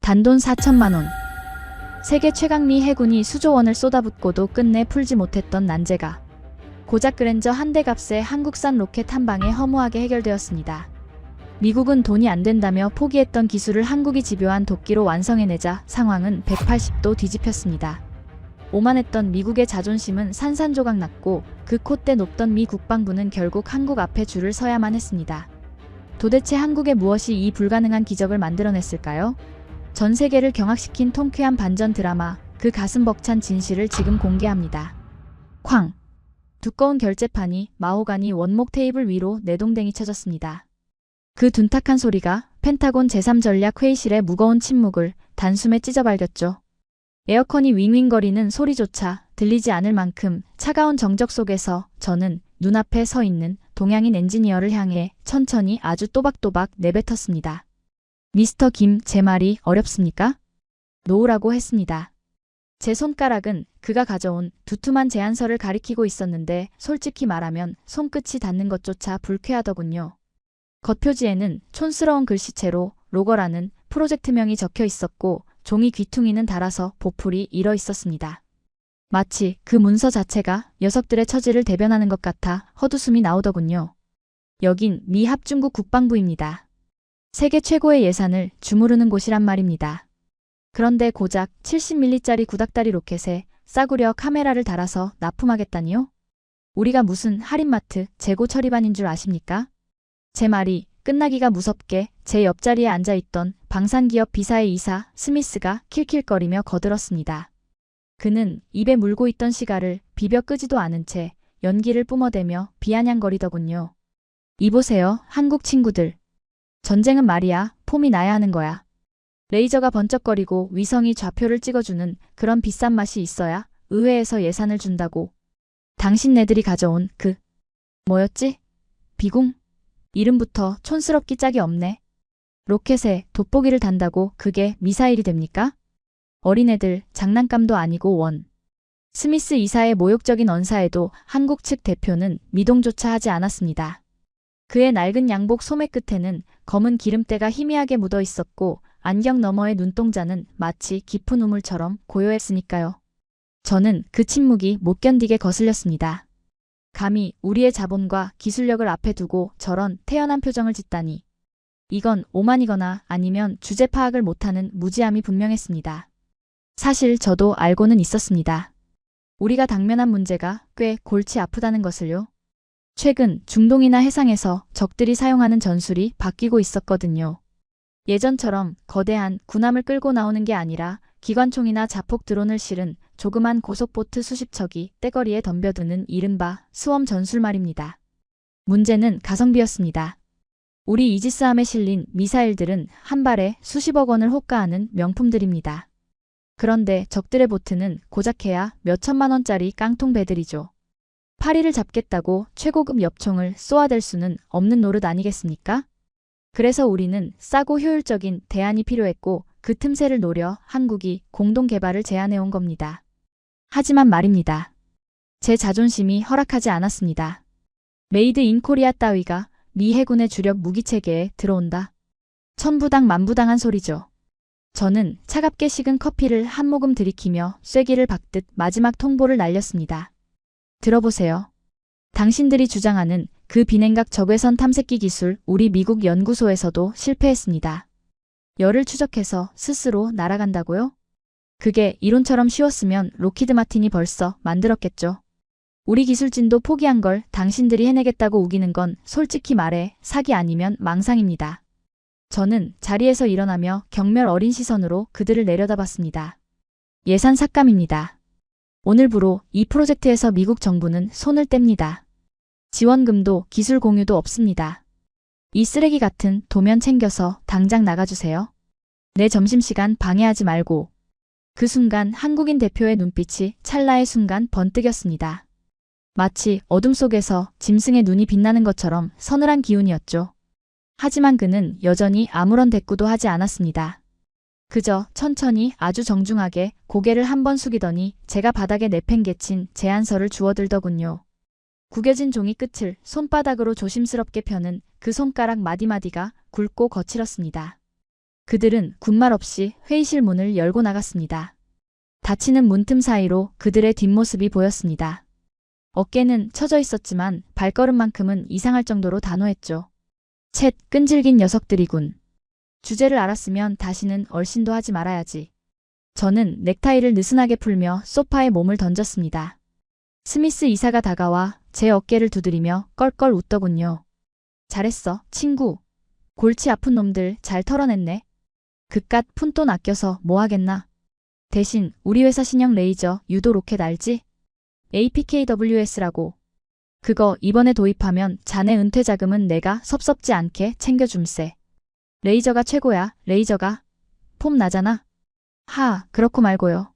단돈 4천만 원. 세계 최강미 해군이 수조원을 쏟아붓고도 끝내 풀지 못했던 난제가 고작 그랜저 한 대 값의 한국산 로켓 한 방에 허무하게 해결되었습니다. 미국은 돈이 안 된다며 포기했던 기술을 한국이 집요한 도끼로 완성해내자 상황은 180도 뒤집혔습니다. 오만했던 미국의 자존심은 산산조각 났고 그 콧대 높던 미 국방부는 결국 한국 앞에 줄을 서야만 했습니다. 도대체 한국에 무엇이 이 불가능한 기적을 만들어냈을까요? 전 세계를 경악시킨 통쾌한 반전 드라마, 그 가슴 벅찬 진실을 지금 공개합니다. 쾅! 두꺼운 결제판이 마호가니 원목 테이블 위로 내동댕이 쳐졌습니다. 그 둔탁한 소리가 펜타곤 제3전략회의실의 무거운 침묵을 단숨에 찢어발겼죠. 에어컨이 윙윙거리는 소리조차 들리지 않을 만큼 차가운 정적 속에서 저는 눈앞에 서 있는 동양인 엔지니어를 향해 천천히 아주 또박또박 내뱉었습니다. 미스터 김, 제 말이 어렵습니까? 놓으라고 했습니다. 제 손가락은 그가 가져온 두툼한 제안서를 가리키고 있었는데 솔직히 말하면 손끝이 닿는 것조차 불쾌하더군요. 겉표지에는 촌스러운 글씨체로 로거라는 프로젝트명이 적혀 있었고 종이 귀퉁이는 닳아서 보풀이 일어 있었습니다. 마치 그 문서 자체가 녀석들의 처지를 대변하는 것 같아 헛웃음이 나오더군요. 여긴 미 합중국 국방부입니다. 세계 최고의 예산을 주무르는 곳이란 말입니다. 그런데 고작 70mm짜리 구닥다리 로켓에 싸구려 카메라를 달아서 납품하겠다니요? 우리가 무슨 할인마트 재고 처리반인 줄 아십니까? 제 말이 끝나기가 무섭게 제 옆자리에 앉아있던 방산기업 비사의 이사 스미스가 킬킬거리며 거들었습니다. 그는 입에 물고 있던 시가를 비벼 끄지도 않은 채 연기를 뿜어대며 비아냥거리더군요. 이보세요, 한국 친구들. 전쟁은 말이야, 폼이 나야 하는 거야. 레이저가 번쩍거리고 위성이 좌표를 찍어주는 그런 비싼 맛이 있어야 의회에서 예산을 준다고. 당신네들이 가져온 뭐였지? 비공? 이름부터 촌스럽기 짝이 없네. 로켓에 돋보기를 단다고 그게 미사일이 됩니까? 어린애들 장난감도 아니고 원. 스미스 이사의 모욕적인 언사에도 한국 측 대표는 미동조차 하지 않았습니다. 그의 낡은 양복 소매 끝에는 검은 기름때가 희미하게 묻어 있었고 안경 너머의 눈동자는 마치 깊은 우물처럼 고요했으니까요. 저는 그 침묵이 못 견디게 거슬렸습니다. 감히 우리의 자본과 기술력을 앞에 두고 저런 태연한 표정을 짓다니. 이건 오만이거나 아니면 주제 파악을 못하는 무지함이 분명했습니다. 사실 저도 알고는 있었습니다. 우리가 당면한 문제가 꽤 골치 아프다는 것을요. 최근 중동이나 해상에서 적들이 사용하는 전술이 바뀌고 있었거든요. 예전처럼 거대한 군함을 끌고 나오는 게 아니라 기관총이나 자폭 드론을 실은 조그만 고속보트 수십 척이 떼거리에 덤벼드는 이른바 수험 전술 말입니다. 문제는 가성비였습니다. 우리 이지스함에 실린 미사일들은 한 발에 수십억 원을 호가하는 명품들입니다. 그런데 적들의 보트는 고작해야 몇천만 원짜리 깡통 배들이죠. 파리를 잡겠다고 최고급 엽총을 쏘아댈 수는 없는 노릇 아니겠습니까? 그래서 우리는 싸고 효율적인 대안이 필요했고 그 틈새를 노려 한국이 공동 개발을 제안해온 겁니다. 하지만 말입니다. 제 자존심이 허락하지 않았습니다. 메이드 인 코리아 따위가 미 해군의 주력 무기체계에 들어온다. 천부당 만부당한 소리죠. 저는 차갑게 식은 커피를 한 모금 들이키며 쐐기를 박듯 마지막 통보를 날렸습니다. 들어보세요. 당신들이 주장하는 그 비냉각 적외선 탐색기 기술 우리 미국 연구소에서도 실패했습니다. 열을 추적해서 스스로 날아간다고요? 그게 이론처럼 쉬웠으면 로키드 마틴이 벌써 만들었겠죠. 우리 기술진도 포기한 걸 당신들이 해내겠다고 우기는 건 솔직히 말해 사기 아니면 망상입니다. 저는 자리에서 일어나며 경멸 어린 시선으로 그들을 내려다봤습니다. 예산 삭감입니다. 오늘부로 이 프로젝트에서 미국 정부는 손을 뗍니다. 지원금도 기술 공유도 없습니다. 이 쓰레기 같은 도면 챙겨서 당장 나가주세요. 내 점심시간 방해하지 말고. 그 순간 한국인 대표의 눈빛이 찰나의 순간 번뜩였습니다. 마치 어둠 속에서 짐승의 눈이 빛나는 것처럼 서늘한 기운이었죠. 하지만 그는 여전히 아무런 대꾸도 하지 않았습니다. 그저 천천히 아주 정중하게 고개를 한번 숙이더니 제가 바닥에 내팽개친 제안서를 주워들더군요. 구겨진 종이 끝을 손바닥으로 조심스럽게 펴는 그 손가락 마디마디가 굵고 거칠었습니다. 그들은 군말 없이 회의실 문을 열고 나갔습니다. 닫히는 문틈 사이로 그들의 뒷모습이 보였습니다. 어깨는 처져 있었지만 발걸음만큼은 이상할 정도로 단호했죠. 쳇, 끈질긴 녀석들이군. 주제를 알았으면 다시는 얼씬도 하지 말아야지. 저는 넥타이를 느슨하게 풀며 소파에 몸을 던졌습니다. 스미스 이사가 다가와 제 어깨를 두드리며 껄껄 웃더군요. 잘했어, 친구. 골치 아픈 놈들 잘 털어냈네. 그깟 푼돈 아껴서 뭐 하겠나. 대신 우리 회사 신형 레이저 유도 로켓 알지? APKWS라고. 그거 이번에 도입하면 자네 은퇴 자금은 내가 섭섭지 않게 챙겨줌세. 레이저가 최고야, 레이저가. 폼 나잖아. 하, 그렇고 말고요.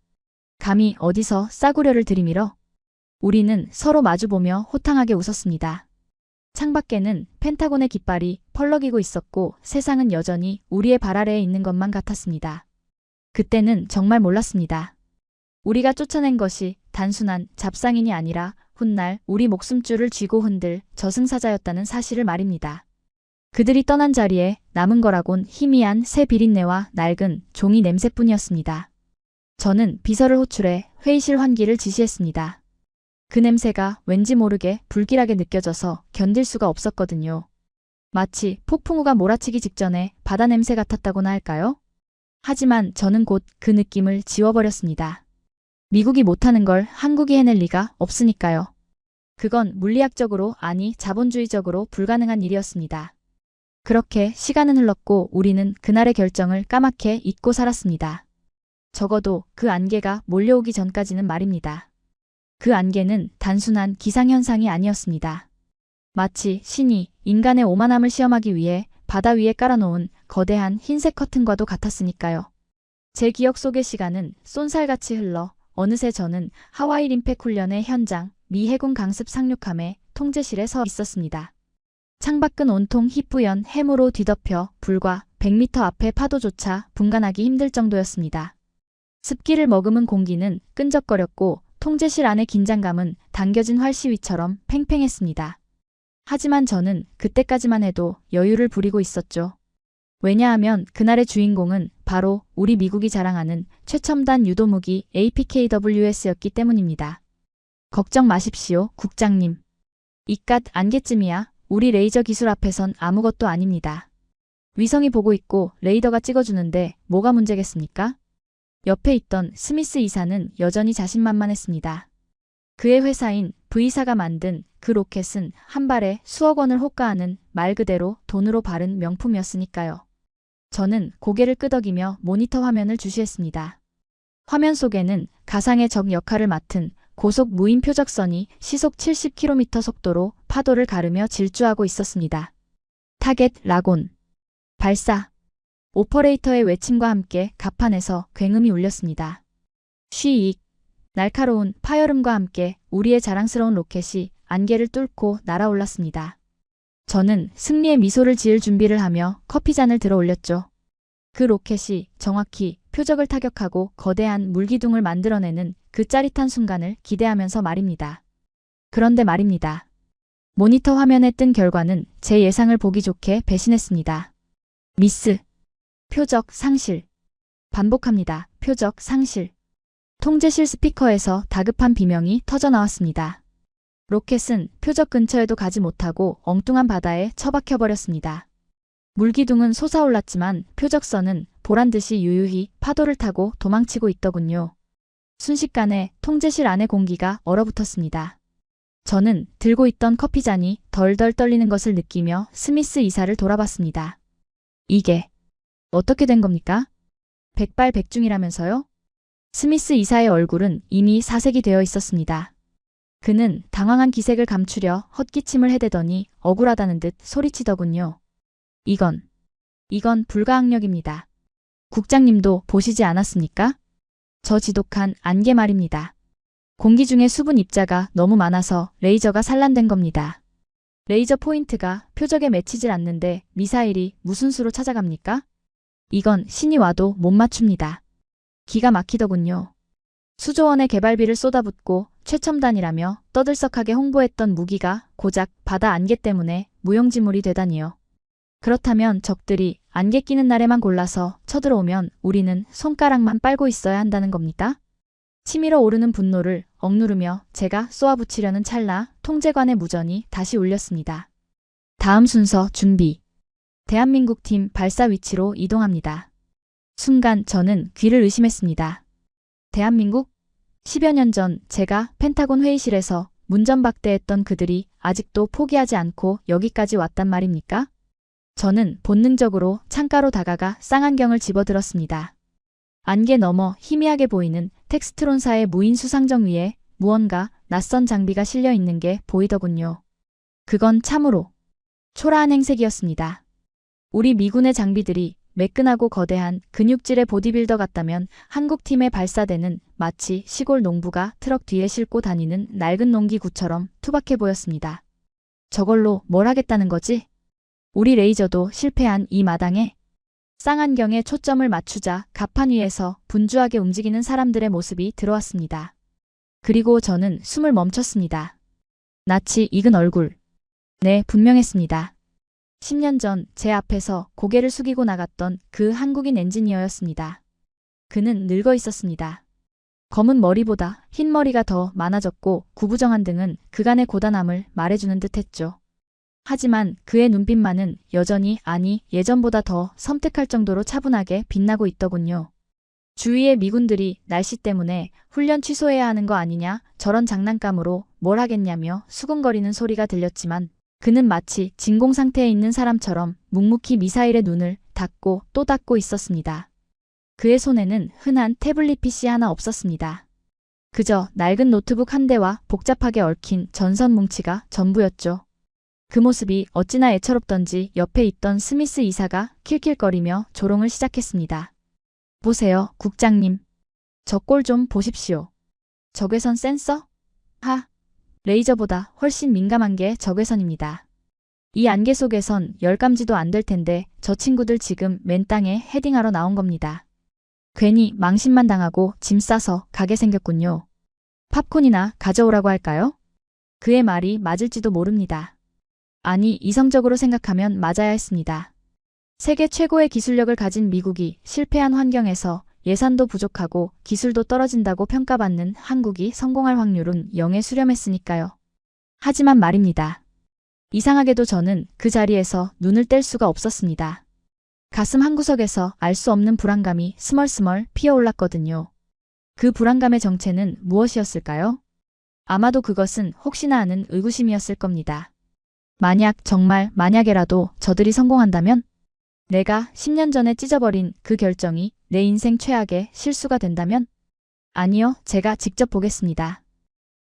감히 어디서 싸구려를 들이밀어? 우리는 서로 마주보며 호탕하게 웃었습니다. 창밖에는 펜타곤의 깃발이 펄럭이고 있었고 세상은 여전히 우리의 발 아래에 있는 것만 같았습니다. 그때는 정말 몰랐습니다. 우리가 쫓아낸 것이 단순한 잡상인이 아니라 훗날 우리 목숨줄을 쥐고 흔들 저승사자였다는 사실을 말입니다. 그들이 떠난 자리에 남은 거라곤 희미한 새 비린내와 낡은 종이 냄새뿐이었습니다. 저는 비서를 호출해 회의실 환기를 지시했습니다. 그 냄새가 왠지 모르게 불길하게 느껴져서 견딜 수가 없었거든요. 마치 폭풍우가 몰아치기 직전에 바다 냄새 같았다고나 할까요? 하지만 저는 곧 그 느낌을 지워버렸습니다. 미국이 못하는 걸 한국이 해낼 리가 없으니까요. 그건 물리학적으로 아니 자본주의적으로 불가능한 일이었습니다. 그렇게 시간은 흘렀고 우리는 그날의 결정을 까맣게 잊고 살았습니다. 적어도 그 안개가 몰려오기 전까지는 말입니다. 그 안개는 단순한 기상현상이 아니었습니다. 마치 신이 인간의 오만함을 시험하기 위해 바다 위에 깔아놓은 거대한 흰색 커튼과도 같았으니까요. 제 기억 속의 시간은 쏜살같이 흘러 어느새 저는 하와이 림팩 훈련의 현장, 미 해군 강습 상륙함의 통제실에 서 있었습니다. 창밖은 온통 희뿌연 해무로 뒤덮여 불과 100m 앞의 파도조차 분간하기 힘들 정도였습니다. 습기를 머금은 공기는 끈적거렸고 통제실 안의 긴장감은 당겨진 활시위처럼 팽팽했습니다. 하지만 저는 그때까지만 해도 여유를 부리고 있었죠. 왜냐하면 그날의 주인공은 바로 우리 미국이 자랑하는 최첨단 유도무기 APKWS였기 때문입니다. 걱정 마십시오, 국장님. 이깟 안개쯤이야 우리 레이저 기술 앞에선 아무것도 아닙니다. 위성이 보고 있고 레이더가 찍어주는데 뭐가 문제겠습니까? 옆에 있던 스미스 이사는 여전히 자신만만했습니다. 그의 회사인 V사가 만든 그 로켓은 한 발에 수억 원을 호가하는 말 그대로 돈으로 바른 명품이었으니까요. 저는 고개를 끄덕이며 모니터 화면을 주시했습니다. 화면 속에는 가상의 적 역할을 맡은 고속 무인 표적선이 시속 70km 속도로 파도를 가르며 질주하고 있었습니다. 타겟 라곤. 발사. 오퍼레이터의 외침과 함께 갑판에서 굉음이 울렸습니다. 쉬익. 날카로운 파열음과 함께 우리의 자랑스러운 로켓이 안개를 뚫고 날아올랐습니다. 저는 승리의 미소를 지을 준비를 하며 커피잔을 들어 올렸죠. 그 로켓이 정확히 표적을 타격하고 거대한 물기둥을 만들어내는 그 짜릿한 순간을 기대하면서 말입니다. 그런데 말입니다. 모니터 화면에 뜬 결과는 제 예상을 보기 좋게 배신했습니다. 미스. 표적 상실. 반복합니다. 표적 상실. 통제실 스피커에서 다급한 비명이 터져나왔습니다. 로켓은 표적 근처에도 가지 못하고 엉뚱한 바다에 처박혀버렸습니다. 물기둥은 솟아올랐지만 표적선은 보란듯이 유유히 파도를 타고 도망치고 있더군요. 순식간에 통제실 안의 공기가 얼어붙었습니다. 저는 들고 있던 커피잔이 덜덜 떨리는 것을 느끼며 스미스 이사를 돌아봤습니다. 이게 어떻게 된 겁니까? 백발백중이라면서요? 스미스 이사의 얼굴은 이미 사색이 되어 있었습니다. 그는 당황한 기색을 감추려 헛기침을 해대더니 억울하다는 듯 소리치더군요. 이건 불가항력입니다. 국장님도 보시지 않았습니까? 저 지독한 안개 말입니다. 공기 중에 수분 입자가 너무 많아서 레이저가 산란된 겁니다. 레이저 포인트가 표적에 맺히질 않는데 미사일이 무슨 수로 찾아갑니까? 이건 신이 와도 못 맞춥니다. 기가 막히더군요. 수조원의 개발비를 쏟아붓고 최첨단이라며 떠들썩하게 홍보했던 무기가 고작 바다 안개 때문에 무용지물이 되다니요. 그렇다면 적들이 안개 끼는 날에만 골라서 쳐들어오면 우리는 손가락만 빨고 있어야 한다는 겁니까? 치밀어 오르는 분노를 억누르며 제가 쏘아붙이려는 찰나 통제관의 무전이 다시 울렸습니다. 다음 순서 준비. 대한민국 팀 발사 위치로 이동합니다. 순간 저는 귀를 의심했습니다. 대한민국? 10여 년 전 제가 펜타곤 회의실에서 문전박대했던 그들이 아직도 포기하지 않고 여기까지 왔단 말입니까? 저는 본능적으로 창가로 다가가 쌍안경을 집어들었습니다. 안개 너머 희미하게 보이는 텍스트론사의 무인 수상정 위에 무언가 낯선 장비가 실려 있는 게 보이더군요. 그건 참으로 초라한 행색이었습니다. 우리 미군의 장비들이 매끈하고 거대한 근육질의 보디빌더 같다면 한국팀의 발사대는 마치 시골 농부가 트럭 뒤에 싣고 다니는 낡은 농기구처럼 투박해 보였습니다. 저걸로 뭘 하겠다는 거지? 우리 레이저도 실패한 이 마당에 쌍안경에 초점을 맞추자 갑판 위에서 분주하게 움직이는 사람들의 모습이 들어왔습니다. 그리고 저는 숨을 멈췄습니다. 낯이 익은 얼굴. 네, 분명했습니다. 10년 전 제 앞에서 고개를 숙이고 나갔던 그 한국인 엔지니어였습니다. 그는 늙어 있었습니다. 검은 머리보다 흰 머리가 더 많아졌고 구부정한 등은 그간의 고단함을 말해주는 듯했죠. 하지만 그의 눈빛만은 여전히 아니 예전보다 더 섬뜩할 정도로 차분하게 빛나고 있더군요. 주위의 미군들이 날씨 때문에 훈련 취소해야 하는 거 아니냐 저런 장난감으로 뭘 하겠냐며 수군거리는 소리가 들렸지만 그는 마치 진공 상태에 있는 사람처럼 묵묵히 미사일의 눈을 닫고 또 닫고 있었습니다. 그의 손에는 흔한 태블릿 PC 하나 없었습니다. 그저 낡은 노트북 한 대와 복잡하게 얽힌 전선 뭉치가 전부였죠. 그 모습이 어찌나 애처롭던지 옆에 있던 스미스 이사가 킬킬거리며 조롱을 시작했습니다. 보세요, 국장님. 저 꼴 좀 보십시오. 적외선 센서? 하, 레이저보다 훨씬 민감한 게 적외선입니다. 이 안개 속에선 열감지도 안 될 텐데 저 친구들 지금 맨 땅에 헤딩하러 나온 겁니다. 괜히 망신만 당하고 짐 싸서 가게 생겼군요. 팝콘이나 가져오라고 할까요? 그의 말이 맞을지도 모릅니다. 아니, 이성적으로 생각하면 맞아야 했습니다. 세계 최고의 기술력을 가진 미국이 실패한 환경에서 예산도 부족하고 기술도 떨어진다고 평가받는 한국이 성공할 확률은 0에 수렴했으니까요. 하지만 말입니다. 이상하게도 저는 그 자리에서 눈을 뗄 수가 없었습니다. 가슴 한구석에서 알 수 없는 불안감이 스멀스멀 피어올랐거든요. 그 불안감의 정체는 무엇이었을까요? 아마도 그것은 혹시나 하는 의구심이었을 겁니다. 만약 정말 만약에라도 저들이 성공한다면 내가 10년 전에 찢어버린 그 결정이 내 인생 최악의 실수가 된다면? 아니요, 제가 직접 보겠습니다.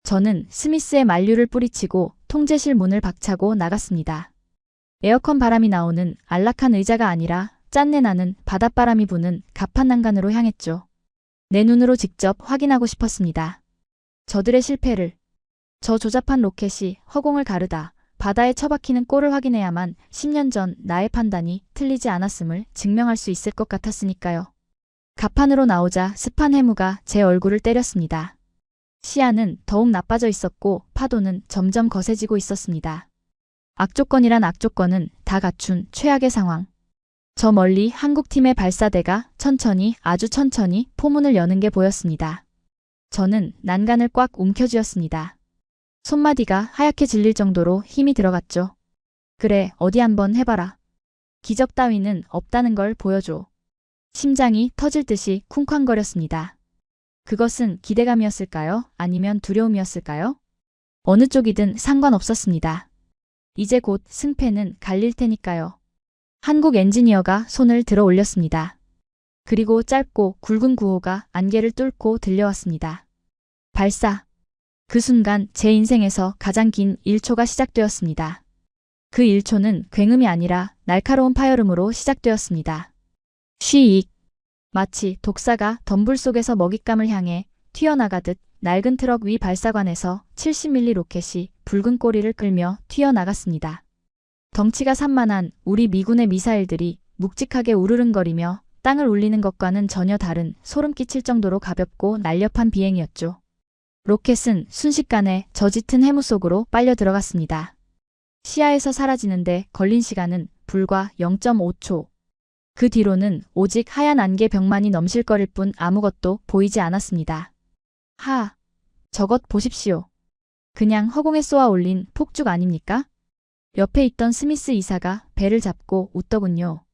저는 스미스의 만류를 뿌리치고 통제실 문을 박차고 나갔습니다. 에어컨 바람이 나오는 안락한 의자가 아니라 짠내 나는 바닷바람이 부는 갑판 난간으로 향했죠. 내 눈으로 직접 확인하고 싶었습니다. 저들의 실패를. 저 조잡한 로켓이 허공을 가르다 바다에 처박히는 꼴을 확인해야만 10년 전 나의 판단이 틀리지 않았음을 증명할 수 있을 것 같았으니까요. 갑판으로 나오자 습한 해무가 제 얼굴을 때렸습니다. 시야는 더욱 나빠져 있었고 파도는 점점 거세지고 있었습니다. 악조건이란 악조건은 다 갖춘 최악의 상황. 저 멀리 한국팀의 발사대가 천천히 아주 천천히 포문을 여는 게 보였습니다. 저는 난간을 꽉 움켜쥐었습니다. 손마디가 하얗게 질릴 정도로 힘이 들어갔죠. 그래, 어디 한번 해봐라. 기적 따위는 없다는 걸 보여줘. 심장이 터질 듯이 쿵쾅거렸습니다. 그것은 기대감이었을까요? 아니면 두려움이었을까요? 어느 쪽이든 상관없었습니다. 이제 곧 승패는 갈릴 테니까요. 한국 엔지니어가 손을 들어 올렸습니다. 그리고 짧고 굵은 구호가 안개를 뚫고 들려왔습니다. 발사. 그 순간 제 인생에서 가장 긴 1초가 시작되었습니다. 그 1초는 굉음이 아니라 날카로운 파열음으로 시작되었습니다. 쉬익. 마치 독사가 덤불 속에서 먹잇감을 향해 튀어나가듯 낡은 트럭 위 발사관에서 70mm 로켓이 붉은 꼬리를 끌며 튀어나갔습니다. 덩치가 산만한 우리 미군의 미사일들이 묵직하게 우르릉거리며 땅을 울리는 것과는 전혀 다른 소름 끼칠 정도로 가볍고 날렵한 비행이었죠. 로켓은 순식간에 저 짙은 해무 속으로 빨려 들어갔습니다. 시야에서 사라지는데 걸린 시간은 불과 0.5초. 그 뒤로는 오직 하얀 안개 벽만이 넘실거릴 뿐 아무것도 보이지 않았습니다. 저것 보십시오. 그냥 허공에 쏘아 올린 폭죽 아닙니까? 옆에 있던 스미스 이사가 배를 잡고 웃더군요.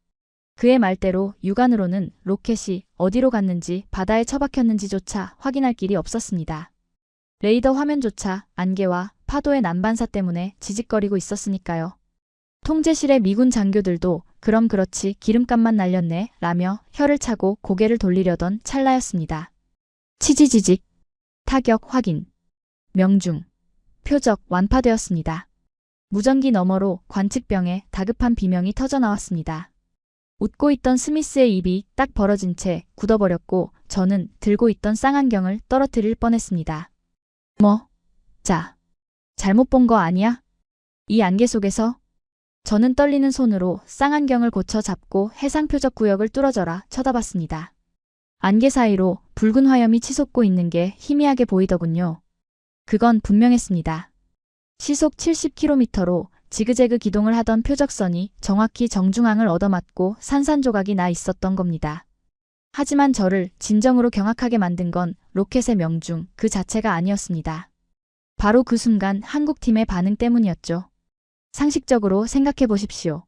그의 말대로 육안으로는 로켓이 어디로 갔는지 바다에 처박혔는지조차 확인할 길이 없었습니다. 레이더 화면조차 안개와 파도의 난반사 때문에 지직거리고 있었으니까요. 통제실의 미군 장교들도 그럼 그렇지 기름값만 날렸네 라며 혀를 차고 고개를 돌리려던 찰나였습니다. 치지지직. 타격 확인. 명중. 표적 완파되었습니다. 무전기 너머로 관측병에 다급한 비명이 터져나왔습니다. 웃고 있던 스미스의 입이 딱 벌어진 채 굳어버렸고 저는 들고 있던 쌍안경을 떨어뜨릴 뻔했습니다. 잘못 본 거 아니야? 이 안개 속에서? 저는 떨리는 손으로 쌍안경을 고쳐 잡고 해상 표적 구역을 뚫어져라 쳐다봤습니다. 안개 사이로 붉은 화염이 치솟고 있는 게 희미하게 보이더군요. 그건 분명했습니다. 시속 70km로 지그재그 기동을 하던 표적선이 정확히 정중앙을 얻어맞고 산산조각이 나 있었던 겁니다. 하지만 저를 진정으로 경악하게 만든 건 로켓의 명중 그 자체가 아니었습니다. 바로 그 순간 한국팀의 반응 때문이었죠. 상식적으로 생각해 보십시오.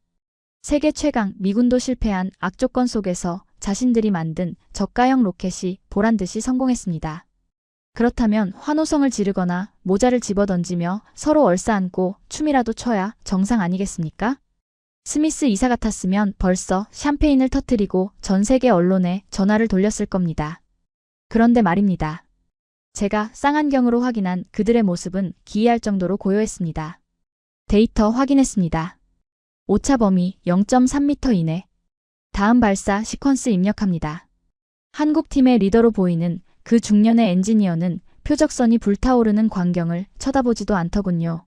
세계 최강 미군도 실패한 악조건 속에서 자신들이 만든 저가형 로켓이 보란듯이 성공했습니다. 그렇다면 환호성을 지르거나 모자를 집어던지며 서로 얼싸안고 춤이라도 춰야 정상 아니겠습니까? 스미스 이사 같았으면 벌써 샴페인을 터뜨리고 전 세계 언론에 전화를 돌렸을 겁니다. 그런데 말입니다. 제가 쌍안경으로 확인한 그들의 모습은 기이할 정도로 고요했습니다. 데이터 확인했습니다. 오차 범위 0.3m 이내. 다음 발사 시퀀스 입력합니다. 한국팀의 리더로 보이는 그 중년의 엔지니어는 표적선이 불타오르는 광경을 쳐다보지도 않더군요.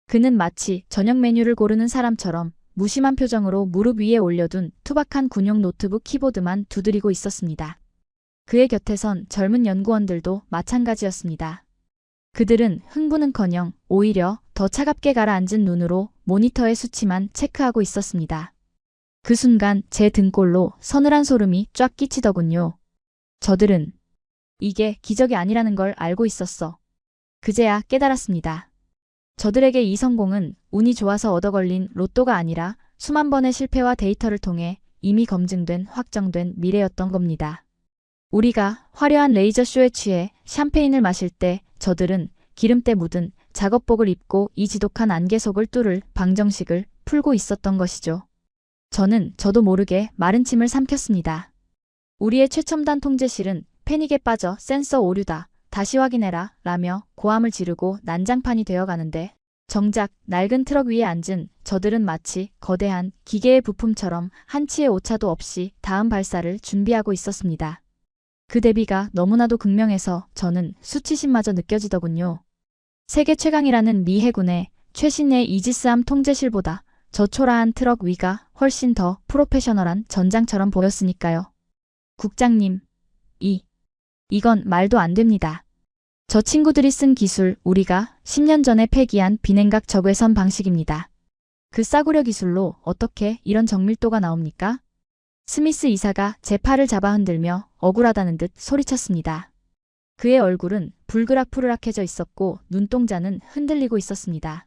그는 마치 저녁 메뉴를 고르는 사람처럼 무심한 표정으로 무릎 위에 올려둔 투박한 군용 노트북 키보드만 두드리고 있었습니다. 그의 곁에선 젊은 연구원들도 마찬가지였습니다. 그들은 흥분은커녕 오히려 더 차갑게 가라앉은 눈으로 모니터의 수치만 체크하고 있었습니다. 그 순간 제 등골로 서늘한 소름이 쫙 끼치더군요. 저들은 이게 기적이 아니라는 걸 알고 있었어. 그제야 깨달았습니다. 저들에게 이 성공은 운이 좋아서 얻어걸린 로또가 아니라 수만 번의 실패와 데이터를 통해 이미 검증된 확정된 미래였던 겁니다. 우리가 화려한 레이저쇼에 취해 샴페인을 마실 때 저들은 기름때 묻은 작업복을 입고 이 지독한 안개 속을 뚫을 방정식을 풀고 있었던 것이죠. 저도 모르게 마른 침을 삼켰습니다. 우리의 최첨단 통제실은 패닉에 빠져 센서 오류다. 다시 확인해라. 라며 고함을 지르고 난장판이 되어가는데 정작 낡은 트럭 위에 앉은 저들은 마치 거대한 기계의 부품처럼 한치의 오차도 없이 다음 발사를 준비하고 있었습니다. 그 대비가 너무나도 극명해서 저는 수치심마저 느껴지더군요. 세계 최강이라는 미 해군의 최신의 이지스함 통제실보다 저 초라한 트럭 위가 훨씬 더 프로페셔널한 전장처럼 보였으니까요. 국장님, 이건 말도 안 됩니다. 저 친구들이 쓴 기술 우리가 10년 전에 폐기한 비냉각 적외선 방식입니다. 그 싸구려 기술로 어떻게 이런 정밀도가 나옵니까? 스미스 이사가 제 팔을 잡아 흔들며 억울하다는 듯 소리쳤습니다. 그의 얼굴은 불그락푸르락해져 있었고 눈동자는 흔들리고 있었습니다.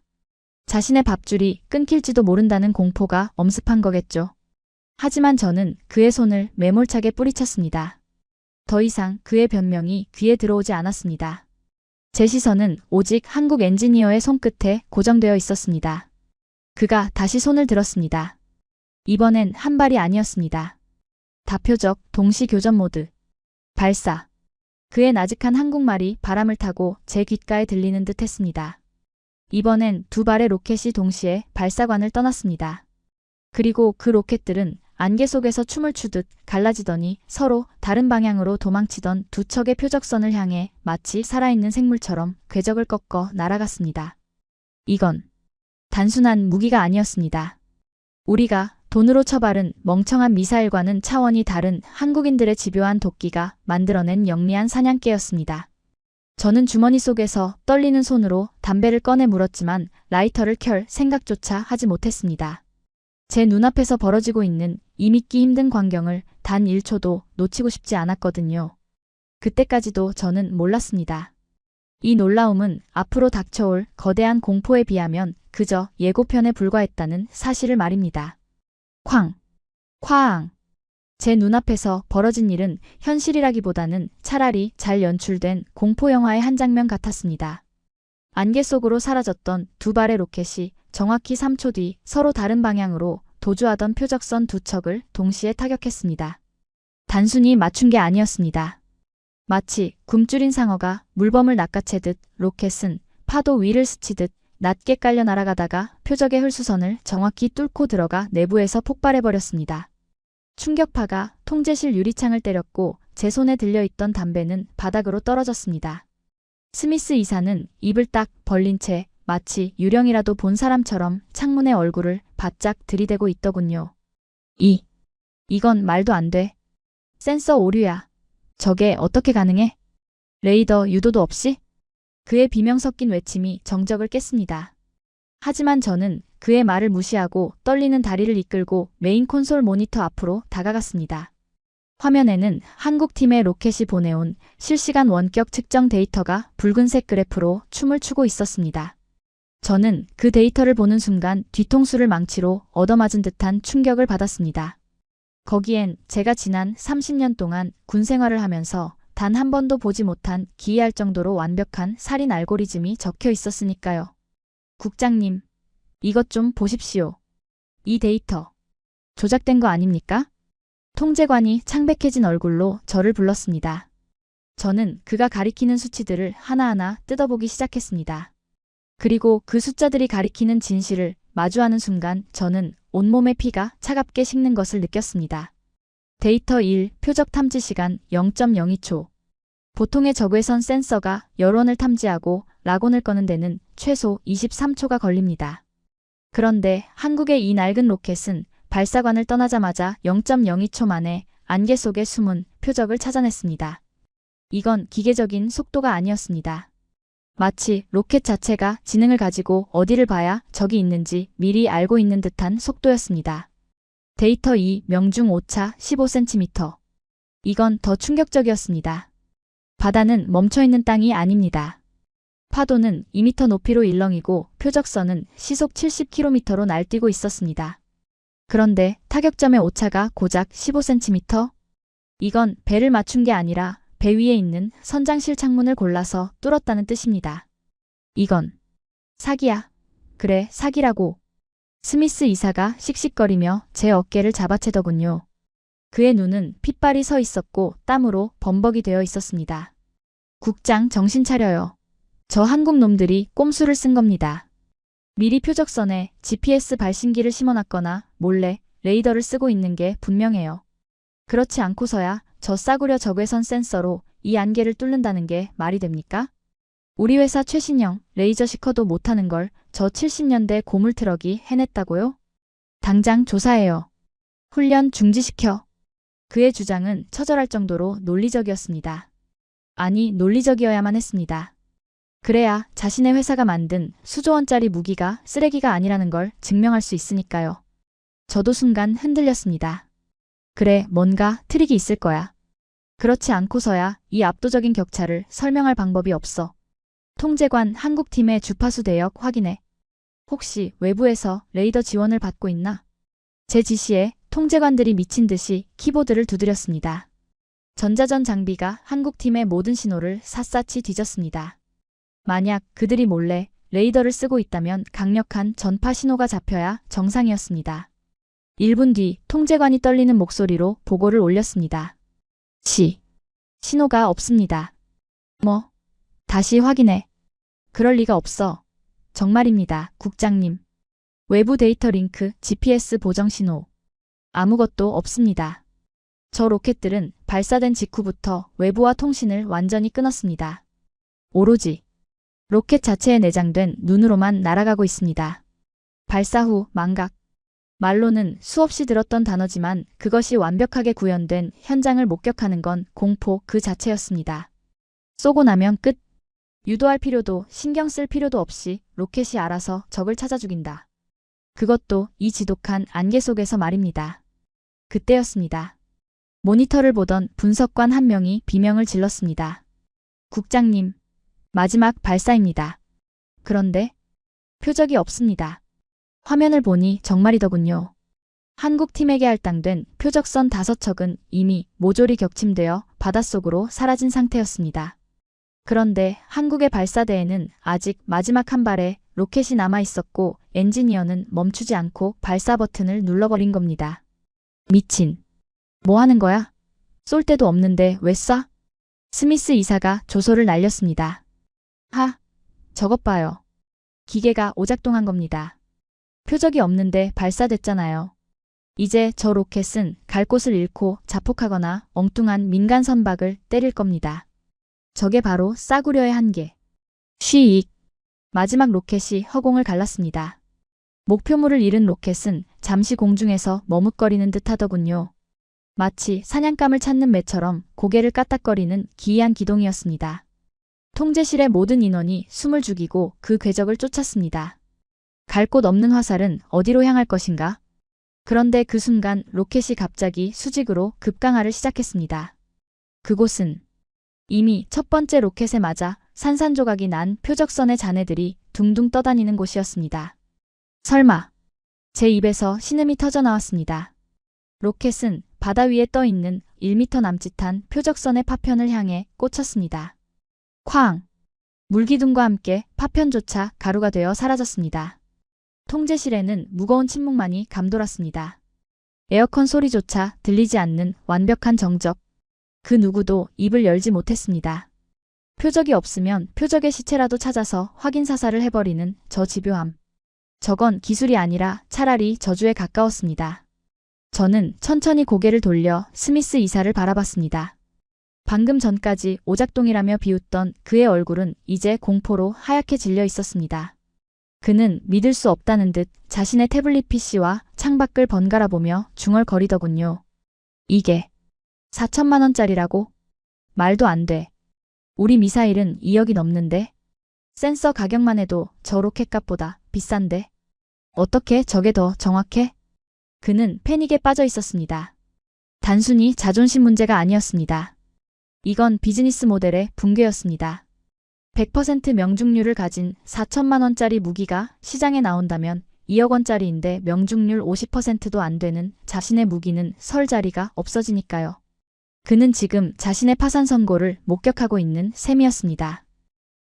자신의 밥줄이 끊길지도 모른다는 공포가 엄습한 거겠죠. 하지만 저는 그의 손을 매몰차게 뿌리쳤습니다. 더 이상 그의 변명이 귀에 들어오지 않았습니다. 제 시선은 오직 한국 엔지니어의 손끝에 고정되어 있었습니다. 그가 다시 손을 들었습니다. 이번엔 한 발이 아니었습니다. 다표적 동시 교전 모드. 발사. 그의 나직한 한국말이 바람을 타고 제 귓가에 들리는 듯 했습니다. 이번엔 두 발의 로켓이 동시에 발사관을 떠났습니다. 그리고 그 로켓들은 안개 속에서 춤을 추듯 갈라지더니 서로 다른 방향으로 도망치던 두 척의 표적선을 향해 마치 살아있는 생물처럼 궤적을 꺾어 날아갔습니다. 이건 단순한 무기가 아니었습니다. 우리가 돈으로 처바른 멍청한 미사일과는 차원이 다른 한국인들의 집요한 도끼가 만들어낸 영리한 사냥개였습니다. 저는 주머니 속에서 떨리는 손으로 담배를 꺼내 물었지만 라이터를 켤 생각조차 하지 못했습니다. 제 눈앞에서 벌어지고 있는 이 믿기 힘든 광경을 단 1초도 놓치고 싶지 않았거든요. 그때까지도 저는 몰랐습니다. 이 놀라움은 앞으로 닥쳐올 거대한 공포에 비하면 그저 예고편에 불과했다는 사실을 말입니다. 쾅! 쾅! 제 눈앞에서 벌어진 일은 현실이라기보다는 차라리 잘 연출된 공포영화의 한 장면 같았습니다. 안개 속으로 사라졌던 두 발의 로켓이 정확히 3초 뒤 서로 다른 방향으로 도주하던 표적선 두 척을 동시에 타격했습니다. 단순히 맞춘 게 아니었습니다. 마치 굶주린 상어가 물범을 낚아채듯 로켓은 파도 위를 스치듯 낮게 깔려 날아가다가 표적의 헐수선을 정확히 뚫고 들어가 내부에서 폭발해버렸습니다. 충격파가 통제실 유리창을 때렸고 제 손에 들려있던 담배는 바닥으로 떨어졌습니다. 스미스 이사는 입을 딱 벌린 채 마치 유령이라도 본 사람처럼 창문에 얼굴을 바짝 들이대고 있더군요. 이건 말도 안 돼. 센서 오류야. 저게 어떻게 가능해? 레이더 유도도 없이? 그의 비명 섞인 외침이 정적을 깼습니다. 하지만 저는 그의 말을 무시하고 떨리는 다리를 이끌고 메인 콘솔 모니터 앞으로 다가갔습니다. 화면에는 한국팀의 로켓이 보내온 실시간 원격 측정 데이터가 붉은색 그래프로 춤을 추고 있었습니다. 저는 그 데이터를 보는 순간 뒤통수를 망치로 얻어맞은 듯한 충격을 받았습니다. 거기엔 제가 지난 30년 동안 군 생활을 하면서 단 한 번도 보지 못한 기이할 정도로 완벽한 살인 알고리즘이 적혀 있었으니까요. 국장님, 이것 좀 보십시오. 이 데이터 조작된 거 아닙니까? 통제관이 창백해진 얼굴로 저를 불렀습니다. 저는 그가 가리키는 수치들을 하나하나 뜯어보기 시작했습니다. 그리고 그 숫자들이 가리키는 진실을 마주하는 순간 저는 온몸의 피가 차갑게 식는 것을 느꼈습니다. 데이터 1, 표적 탐지 시간 0.02초. 보통의 적외선 센서가 열원을 탐지하고 라곤을 꺼는 데는 최소 23초가 걸립니다. 그런데 한국의 이 낡은 로켓은 발사관을 떠나자마자 0.02초 만에 안개 속에 숨은 표적을 찾아냈습니다. 이건 기계적인 속도가 아니었습니다. 마치 로켓 자체가 지능을 가지고 어디를 봐야 적이 있는지 미리 알고 있는 듯한 속도였습니다. 데이터 2, 명중 오차 15cm. 이건 더 충격적이었습니다. 바다는 멈춰있는 땅이 아닙니다. 파도는 2m 높이로 일렁이고 표적선은 시속 70km로 날뛰고 있었습니다. 그런데 타격점의 오차가 고작 15cm? 이건 배를 맞춘 게 아니라 배 위에 있는 선장실 창문을 골라서 뚫었다는 뜻입니다. 이건 사기야. 그래, 사기라고. 스미스 이사가 씩씩거리며 제 어깨를 잡아채더군요. 그의 눈은 핏발이 서 있었고 땀으로 범벅이 되어 있었습니다. 국장, 정신 차려요. 저 한국 놈들이 꼼수를 쓴 겁니다. 미리 표적선에 GPS 발신기를 심어놨거나 몰래 레이더를 쓰고 있는 게 분명해요. 그렇지 않고서야 저 싸구려 적외선 센서로 이 안개를 뚫는다는 게 말이 됩니까? 우리 회사 최신형 레이저 시커도 못하는 걸 저 70년대 고물 트럭이 해냈다고요? 당장 조사해요. 훈련 중지시켜. 그의 주장은 처절할 정도로 논리적이었습니다. 아니, 논리적이어야만 했습니다. 그래야 자신의 회사가 만든 수조 원짜리 무기가 쓰레기가 아니라는 걸 증명할 수 있으니까요. 저도 순간 흔들렸습니다. 그래, 뭔가 트릭이 있을 거야. 그렇지 않고서야 이 압도적인 격차를 설명할 방법이 없어. 통제관 한국팀의 주파수 대역 확인해. 혹시 외부에서 레이더 지원을 받고 있나? 제 지시에 통제관들이 미친 듯이 키보드를 두드렸습니다. 전자전 장비가 한국팀의 모든 신호를 샅샅이 뒤졌습니다. 만약 그들이 몰래 레이더를 쓰고 있다면 강력한 전파 신호가 잡혀야 정상이었습니다. 1분 뒤 통제관이 떨리는 목소리로 보고를 올렸습니다. 신호가 없습니다. 뭐? 다시 확인해. 그럴 리가 없어. 정말입니다, 국장님. 외부 데이터 링크, GPS 보정 신호. 아무것도 없습니다. 저 로켓들은 발사된 직후부터 외부와 통신을 완전히 끊었습니다. 오로지 로켓 자체에 내장된 눈으로만 날아가고 있습니다. 발사 후 망각. 말로는 수없이 들었던 단어지만 그것이 완벽하게 구현된 현장을 목격하는 건 공포 그 자체였습니다. 쏘고 나면 끝. 유도할 필요도 신경 쓸 필요도 없이 로켓이 알아서 적을 찾아 죽인다. 그것도 이 지독한 안개 속에서 말입니다. 그때였습니다. 모니터를 보던 분석관 한 명이 비명을 질렀습니다. 국장님, 마지막 발사입니다. 그런데 표적이 없습니다. 화면을 보니 정말이더군요. 한국팀에게 할당된 표적선 5척은 이미 모조리 격침되어 바닷속으로 사라진 상태였습니다. 그런데 한국의 발사대에는 아직 마지막 한 발의 로켓이 남아 있었고 엔지니어는 멈추지 않고 발사 버튼을 눌러버린 겁니다. 미친. 뭐 하는 거야? 쏠 데도 없는데 왜 쏴? 스미스 이사가 조소를 날렸습니다. 저것 봐요. 기계가 오작동한 겁니다. 표적이 없는데 발사됐잖아요. 이제 저 로켓은 갈 곳을 잃고 자폭하거나 엉뚱한 민간 선박을 때릴 겁니다. 저게 바로 싸구려의 한계. 쉬익. 마지막 로켓이 허공을 갈랐습니다. 목표물을 잃은 로켓은 잠시 공중에서 머뭇거리는 듯 하더군요. 마치 사냥감을 찾는 매처럼 고개를 까딱거리는 기이한 기동이었습니다. 통제실의 모든 인원이 숨을 죽이고 그 궤적을 쫓았습니다. 갈 곳 없는 화살은 어디로 향할 것인가? 그런데 그 순간 로켓이 갑자기 수직으로 급강하를 시작했습니다. 그곳은 이미 첫 번째 로켓에 맞아 산산조각이 난 표적선의 잔해들이 둥둥 떠다니는 곳이었습니다. 설마. 제 입에서 신음이 터져나왔습니다. 로켓은 바다 위에 떠 있는 1m 남짓한 표적선의 파편을 향해 꽂혔습니다. 쾅! 물기둥과 함께 파편조차 가루가 되어 사라졌습니다. 통제실에는 무거운 침묵만이 감돌았습니다. 에어컨 소리조차 들리지 않는 완벽한 정적. 그 누구도 입을 열지 못했습니다. 표적이 없으면 표적의 시체라도 찾아서 확인 사살을 해버리는 저 집요함. 저건 기술이 아니라 차라리 저주에 가까웠습니다. 저는 천천히 고개를 돌려 스미스 이사를 바라봤습니다. 방금 전까지 오작동이라며 비웃던 그의 얼굴은 이제 공포로 하얗게 질려 있었습니다. 그는 믿을 수 없다는 듯 자신의 태블릿 PC와 창밖을 번갈아 보며 중얼거리더군요. 이게 4천만 원짜리라고? 말도 안 돼. 우리 미사일은 2억이 넘는데? 센서 가격만 해도 저 로켓값보다 비싼데? 어떻게 저게 더 정확해? 그는 패닉에 빠져 있었습니다. 단순히 자존심 문제가 아니었습니다. 이건 비즈니스 모델의 붕괴였습니다. 100% 명중률을 가진 4천만 원짜리 무기가 시장에 나온다면 2억 원짜리인데 명중률 50%도 안 되는 자신의 무기는 설 자리가 없어지니까요. 그는 지금 자신의 파산 선고를 목격하고 있는 셈이었습니다.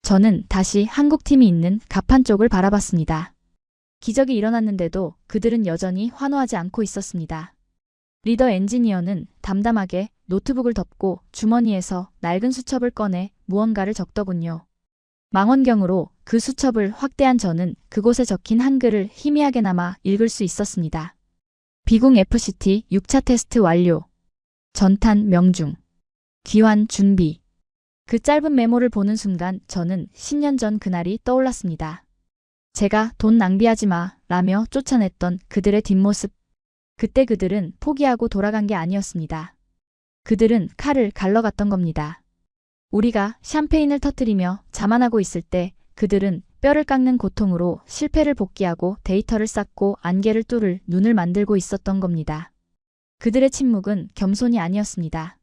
저는 다시 한국팀이 있는 갑판 쪽을 바라봤습니다. 기적이 일어났는데도 그들은 여전히 환호하지 않고 있었습니다. 리더 엔지니어는 담담하게 노트북을 덮고 주머니에서 낡은 수첩을 꺼내 무언가를 적더군요. 망원경으로 그 수첩을 확대한 저는 그곳에 적힌 한글을 희미하게나마 읽을 수 있었습니다. 비궁 FCT 6차 테스트 완료. 전탄 명중. 귀환 준비. 그 짧은 메모를 보는 순간 저는 10년 전 그날이 떠올랐습니다. 제가 돈 낭비하지 마 라며 쫓아냈던 그들의 뒷모습. 그때 그들은 포기하고 돌아간 게 아니었습니다. 그들은 칼을 갈러갔던 겁니다. 우리가 샴페인을 터뜨리며 자만하고 있을 때 그들은 뼈를 깎는 고통으로 실패를 복귀하고 데이터를 쌓고 안개를 뚫을 눈을 만들고 있었던 겁니다. 그들의 침묵은 겸손이 아니었습니다.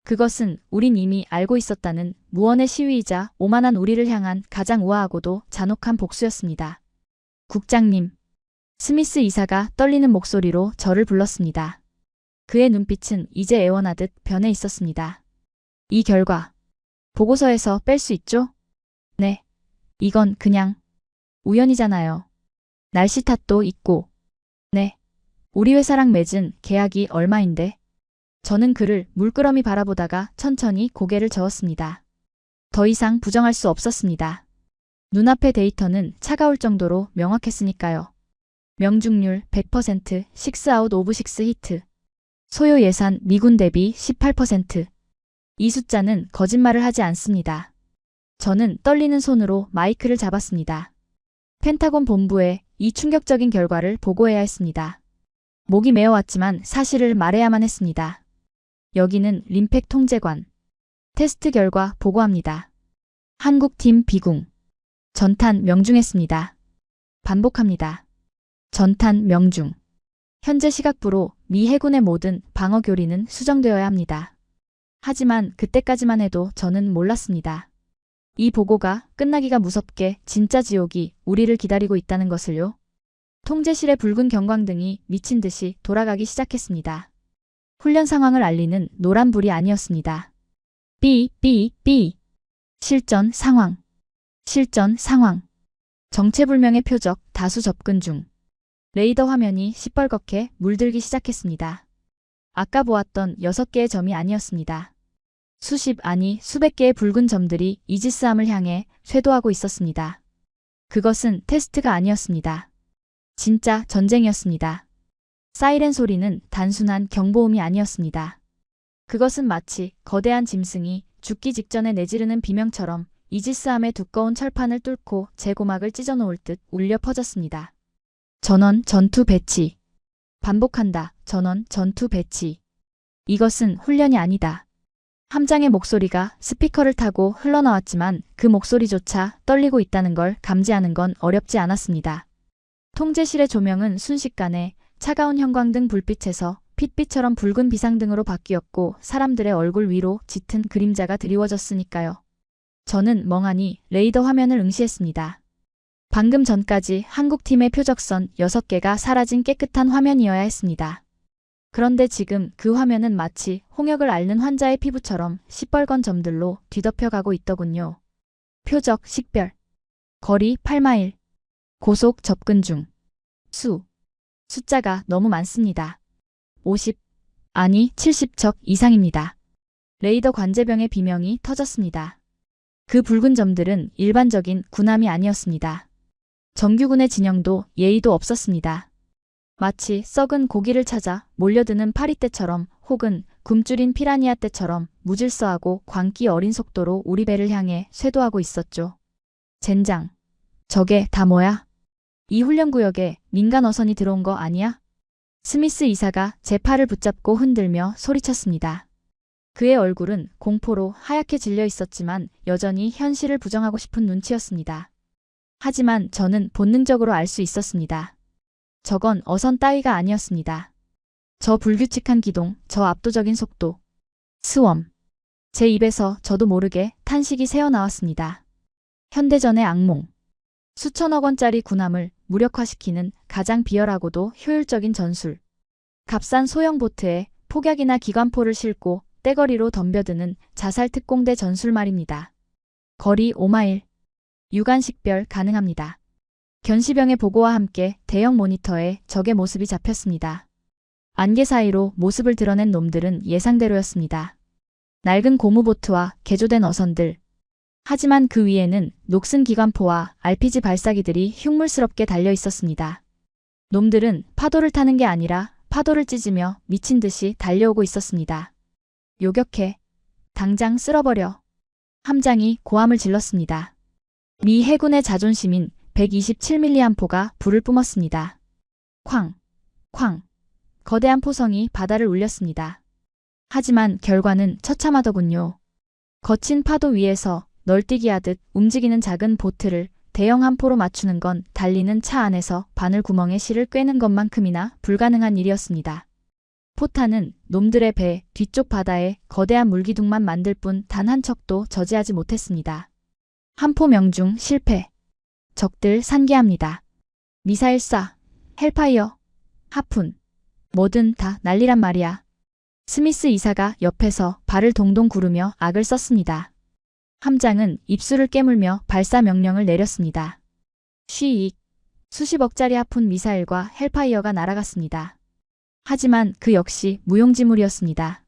그것은 우린 이미 알고 있었다는 무언의 시위이자 오만한 우리를 향한 가장 우아하고도 잔혹한 복수였습니다. 국장님. 스미스 이사가 떨리는 목소리로 저를 불렀습니다. 그의 눈빛은 이제 애원하듯 변해 있었습니다. 이 결과 보고서에서 뺄 수 있죠? 네. 이건 그냥 우연이잖아요. 날씨 탓도 있고. 네. 우리 회사랑 맺은 계약이 얼마인데? 저는 그를 물끄러미 바라보다가 천천히 고개를 저었습니다. 더 이상 부정할 수 없었습니다. 눈앞의 데이터는 차가울 정도로 명확했으니까요. 명중률 100%, 6아웃 오브 6 히트. 소요 예산 미군 대비 18%. 이 숫자는 거짓말을 하지 않습니다. 저는 떨리는 손으로 마이크를 잡았습니다. 펜타곤 본부에 이 충격적인 결과를 보고해야 했습니다. 목이 메어왔지만 사실을 말해야만 했습니다. 여기는 림팩 통제관. 테스트 결과 보고합니다. 한국팀 비궁. 전탄 명중했습니다. 반복합니다. 전탄 명중. 현재 시각부로 미 해군의 모든 방어 교리는 수정되어야 합니다. 하지만 그때까지만 해도 저는 몰랐습니다. 이 보고가 끝나기가 무섭게 진짜 지옥이 우리를 기다리고 있다는 것을요. 통제실의 붉은 경광등이 미친 듯이 돌아가기 시작했습니다. 훈련 상황을 알리는 노란불이 아니었습니다. 삐. 실전 상황. 실전 상황. 정체불명의 표적 다수 접근 중. 레이더 화면이 시뻘겋게 물들기 시작했습니다. 아까 보았던 6개의 점이 아니었습니다. 수십 아니 수백 개의 붉은 점들이 이지스함을 향해 쇄도하고 있었습니다. 그것은 테스트가 아니었습니다. 진짜 전쟁이었습니다. 사이렌 소리는 단순한 경보음이 아니었습니다. 그것은 마치 거대한 짐승이 죽기 직전에 내지르는 비명처럼 이지스함의 두꺼운 철판을 뚫고 제고막을 찢어놓을 듯 울려 퍼졌습니다. 전원 전투 배치. 반복한다. 전원 전투 배치. 이것은 훈련이 아니다. 함장의 목소리가 스피커를 타고 흘러나왔지만 그 목소리조차 떨리고 있다는 걸 감지하는 건 어렵지 않았습니다. 통제실의 조명은 순식간에 차가운 형광등 불빛에서 핏빛처럼 붉은 비상등으로 바뀌었고 사람들의 얼굴 위로 짙은 그림자가 드리워졌으니까요. 저는 멍하니 레이더 화면을 응시했습니다. 방금 전까지 한국팀의 표적선 6개가 사라진 깨끗한 화면이어야 했습니다. 그런데 지금 그 화면은 마치 홍역을 앓는 환자의 피부처럼 시뻘건 점들로 뒤덮여가고 있더군요. 표적 식별. 거리 8마일. 고속 접근 중. 숫자가 너무 많습니다. 50, 아니 70척 이상입니다. 레이더 관제병의 비명이 터졌습니다. 그 붉은 점들은 일반적인 군함이 아니었습니다. 정규군의 진영도 예의도 없었습니다. 마치 썩은 고기를 찾아 몰려드는 파리떼처럼 혹은 굶주린 피라니아 떼처럼 무질서하고 광기 어린 속도로 우리 배를 향해 쇄도하고 있었죠. 젠장. 저게 다 뭐야? 이 훈련구역에 민간 어선이 들어온 거 아니야? 스미스 이사가 제 팔을 붙잡고 흔들며 소리쳤습니다. 그의 얼굴은 공포로 하얗게 질려 있었지만 여전히 현실을 부정하고 싶은 눈치였습니다. 하지만 저는 본능적으로 알 수 있었습니다. 저건 어선 따위가 아니었습니다. 저 불규칙한 기동, 저 압도적인 속도. 스웜. 제 입에서 저도 모르게 탄식이 새어나왔습니다. 현대전의 악몽. 수천억 원짜리 군함을 무력화시키는 가장 비열하고도 효율적인 전술. 값싼 소형 보트에 폭약이나 기관포를 싣고 떼거리로 덤벼드는 자살 특공대 전술 말입니다. 거리 5마일. 유관 식별 가능합니다. 견시병의 보고와 함께 대형 모니터에 적의 모습이 잡혔습니다. 안개 사이로 모습을 드러낸 놈들은 예상대로였습니다. 낡은 고무보트와 개조된 어선들. 하지만 그 위에는 녹슨 기관포와 RPG 발사기들이 흉물스럽게 달려 있었습니다. 놈들은 파도를 타는 게 아니라 파도를 찢으며 미친 듯이 달려오고 있었습니다. 요격해. 당장 쓸어버려. 함장이 고함을 질렀습니다. 미 해군의 자존심인 127mA가 불을 뿜었습니다. 쾅, 쾅. 거대한 포성이 바다를 울렸습니다. 하지만 결과는 처참하더군요. 거친 파도 위에서 널뛰기 하듯 움직이는 작은 보트를 대형 함포로 맞추는 건 달리는 차 안에서 바늘구멍에 실을 꿰는 것만큼이나 불가능한 일이었습니다. 포탄은 놈들의 배 뒤쪽 바다에 거대한 물기둥만 만들 뿐 단 한 척도 저지하지 못했습니다. 함포 명중 실패. 적들 산계합니다. 미사일 쏴. 헬파이어. 하푼. 뭐든 다 난리란 말이야. 스미스 이사가 옆에서 발을 동동 구르며 악을 썼습니다. 함장은 입술을 깨물며 발사 명령을 내렸습니다. 쉬익. 수십억짜리 하푼 미사일과 헬파이어가 날아갔습니다. 하지만 그 역시 무용지물이었습니다.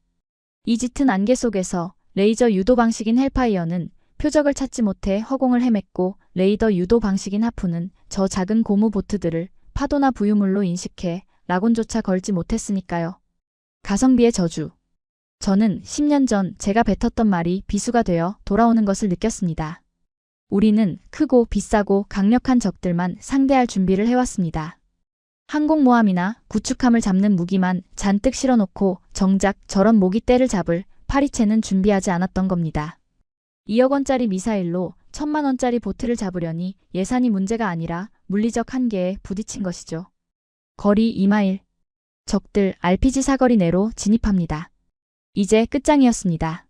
이 짙은 안개 속에서 레이저 유도 방식인 헬파이어는 표적을 찾지 못해 허공을 헤맸고 레이더 유도 방식인 하푼은 저 작은 고무 보트들을 파도나 부유물로 인식해 라곤조차 걸지 못했으니까요. 가성비의 저주. 저는 10년 전 제가 뱉었던 말이 비수가 되어 돌아오는 것을 느꼈습니다. 우리는 크고 비싸고 강력한 적들만 상대할 준비를 해왔습니다. 항공모함이나 구축함을 잡는 무기만 잔뜩 실어놓고 정작 저런 모기떼를 잡을 파리채는 준비하지 않았던 겁니다. 2억 원짜리 미사일로 1000만 원짜리 보트를 잡으려니 예산이 문제가 아니라 물리적 한계에 부딪힌 것이죠. 거리 2마일. 적들 RPG 사거리 내로 진입합니다. 이제 끝장이었습니다.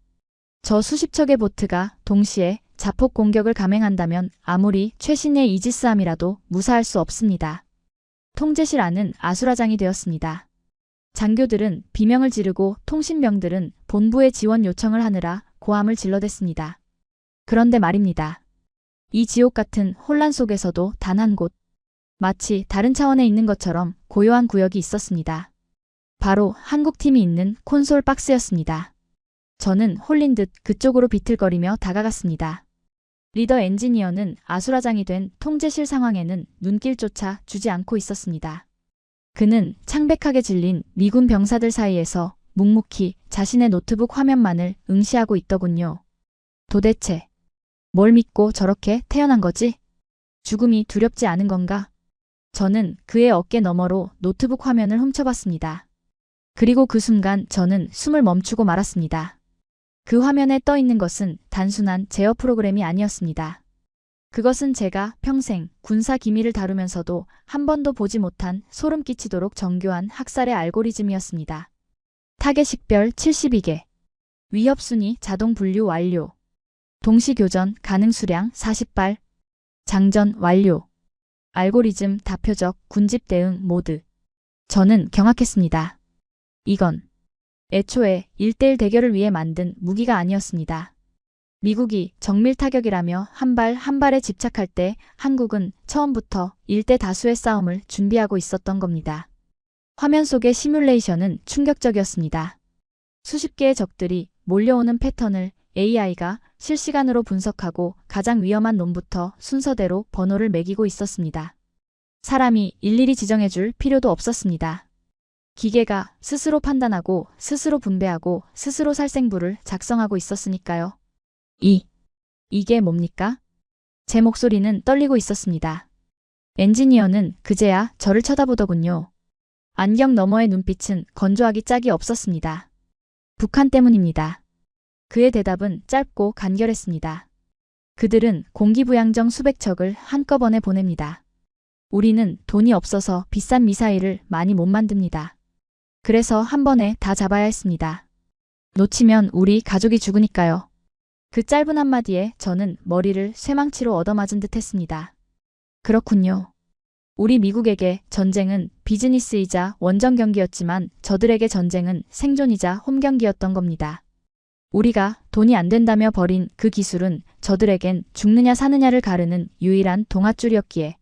저 수십 척의 보트가 동시에 자폭 공격을 감행한다면 아무리 최신의 이지스함이라도 무사할 수 없습니다. 통제실 안은 아수라장이 되었습니다. 장교들은 비명을 지르고 통신병들은 본부에 지원 요청을 하느라 고함을 질러댔습니다. 그런데 말입니다. 이 지옥 같은 혼란 속에서도 단 한 곳, 마치 다른 차원에 있는 것처럼 고요한 구역이 있었습니다. 바로 한국팀이 있는 콘솔 박스였습니다. 저는 홀린 듯 그쪽으로 비틀거리며 다가갔습니다. 리더 엔지니어는 아수라장이 된 통제실 상황에는 눈길조차 주지 않고 있었습니다. 그는 창백하게 질린 미군 병사들 사이에서 묵묵히 자신의 노트북 화면만을 응시하고 있더군요. 도대체 뭘 믿고 저렇게 태어난 거지? 죽음이 두렵지 않은 건가? 저는 그의 어깨 너머로 노트북 화면을 훔쳐봤습니다. 그리고 그 순간 저는 숨을 멈추고 말았습니다. 그 화면에 떠 있는 것은 단순한 제어 프로그램이 아니었습니다. 그것은 제가 평생 군사 기밀을 다루면서도 한 번도 보지 못한 소름 끼치도록 정교한 학살의 알고리즘이었습니다. 타겟 식별 72개, 위협 순위 자동 분류 완료, 동시 교전 가능 수량 40발, 장전 완료, 알고리즘 다표적 군집 대응 모드. 저는 경악했습니다. 이건 애초에 1대1 대결을 위해 만든 무기가 아니었습니다. 미국이 정밀 타격이라며 한 발 한 발에 집착할 때 한국은 처음부터 1대 다수의 싸움을 준비하고 있었던 겁니다. 화면 속의 시뮬레이션은 충격적이었습니다. 수십 개의 적들이 몰려오는 패턴을 AI가 실시간으로 분석하고 가장 위험한 놈부터 순서대로 번호를 매기고 있었습니다. 사람이 일일이 지정해줄 필요도 없었습니다. 기계가 스스로 판단하고 스스로 분배하고 스스로 살생부를 작성하고 있었으니까요. 이게 뭡니까? 제 목소리는 떨리고 있었습니다. 엔지니어는 그제야 저를 쳐다보더군요. 안경 너머의 눈빛은 건조하기 짝이 없었습니다. 북한 때문입니다. 그의 대답은 짧고 간결했습니다. 그들은 공기부양정 수백 척을 한꺼번에 보냅니다. 우리는 돈이 없어서 비싼 미사일을 많이 못 만듭니다. 그래서 한 번에 다 잡아야 했습니다. 놓치면 우리 가족이 죽으니까요. 그 짧은 한마디에 저는 머리를 쇠망치로 얻어맞은 듯 했습니다. 그렇군요. 우리 미국에게 전쟁은 비즈니스이자 원정 경기였지만 저들에게 전쟁은 생존이자 홈 경기였던 겁니다. 우리가 돈이 안 된다며 버린 그 기술은 저들에겐 죽느냐 사느냐를 가르는 유일한 동아줄이었기에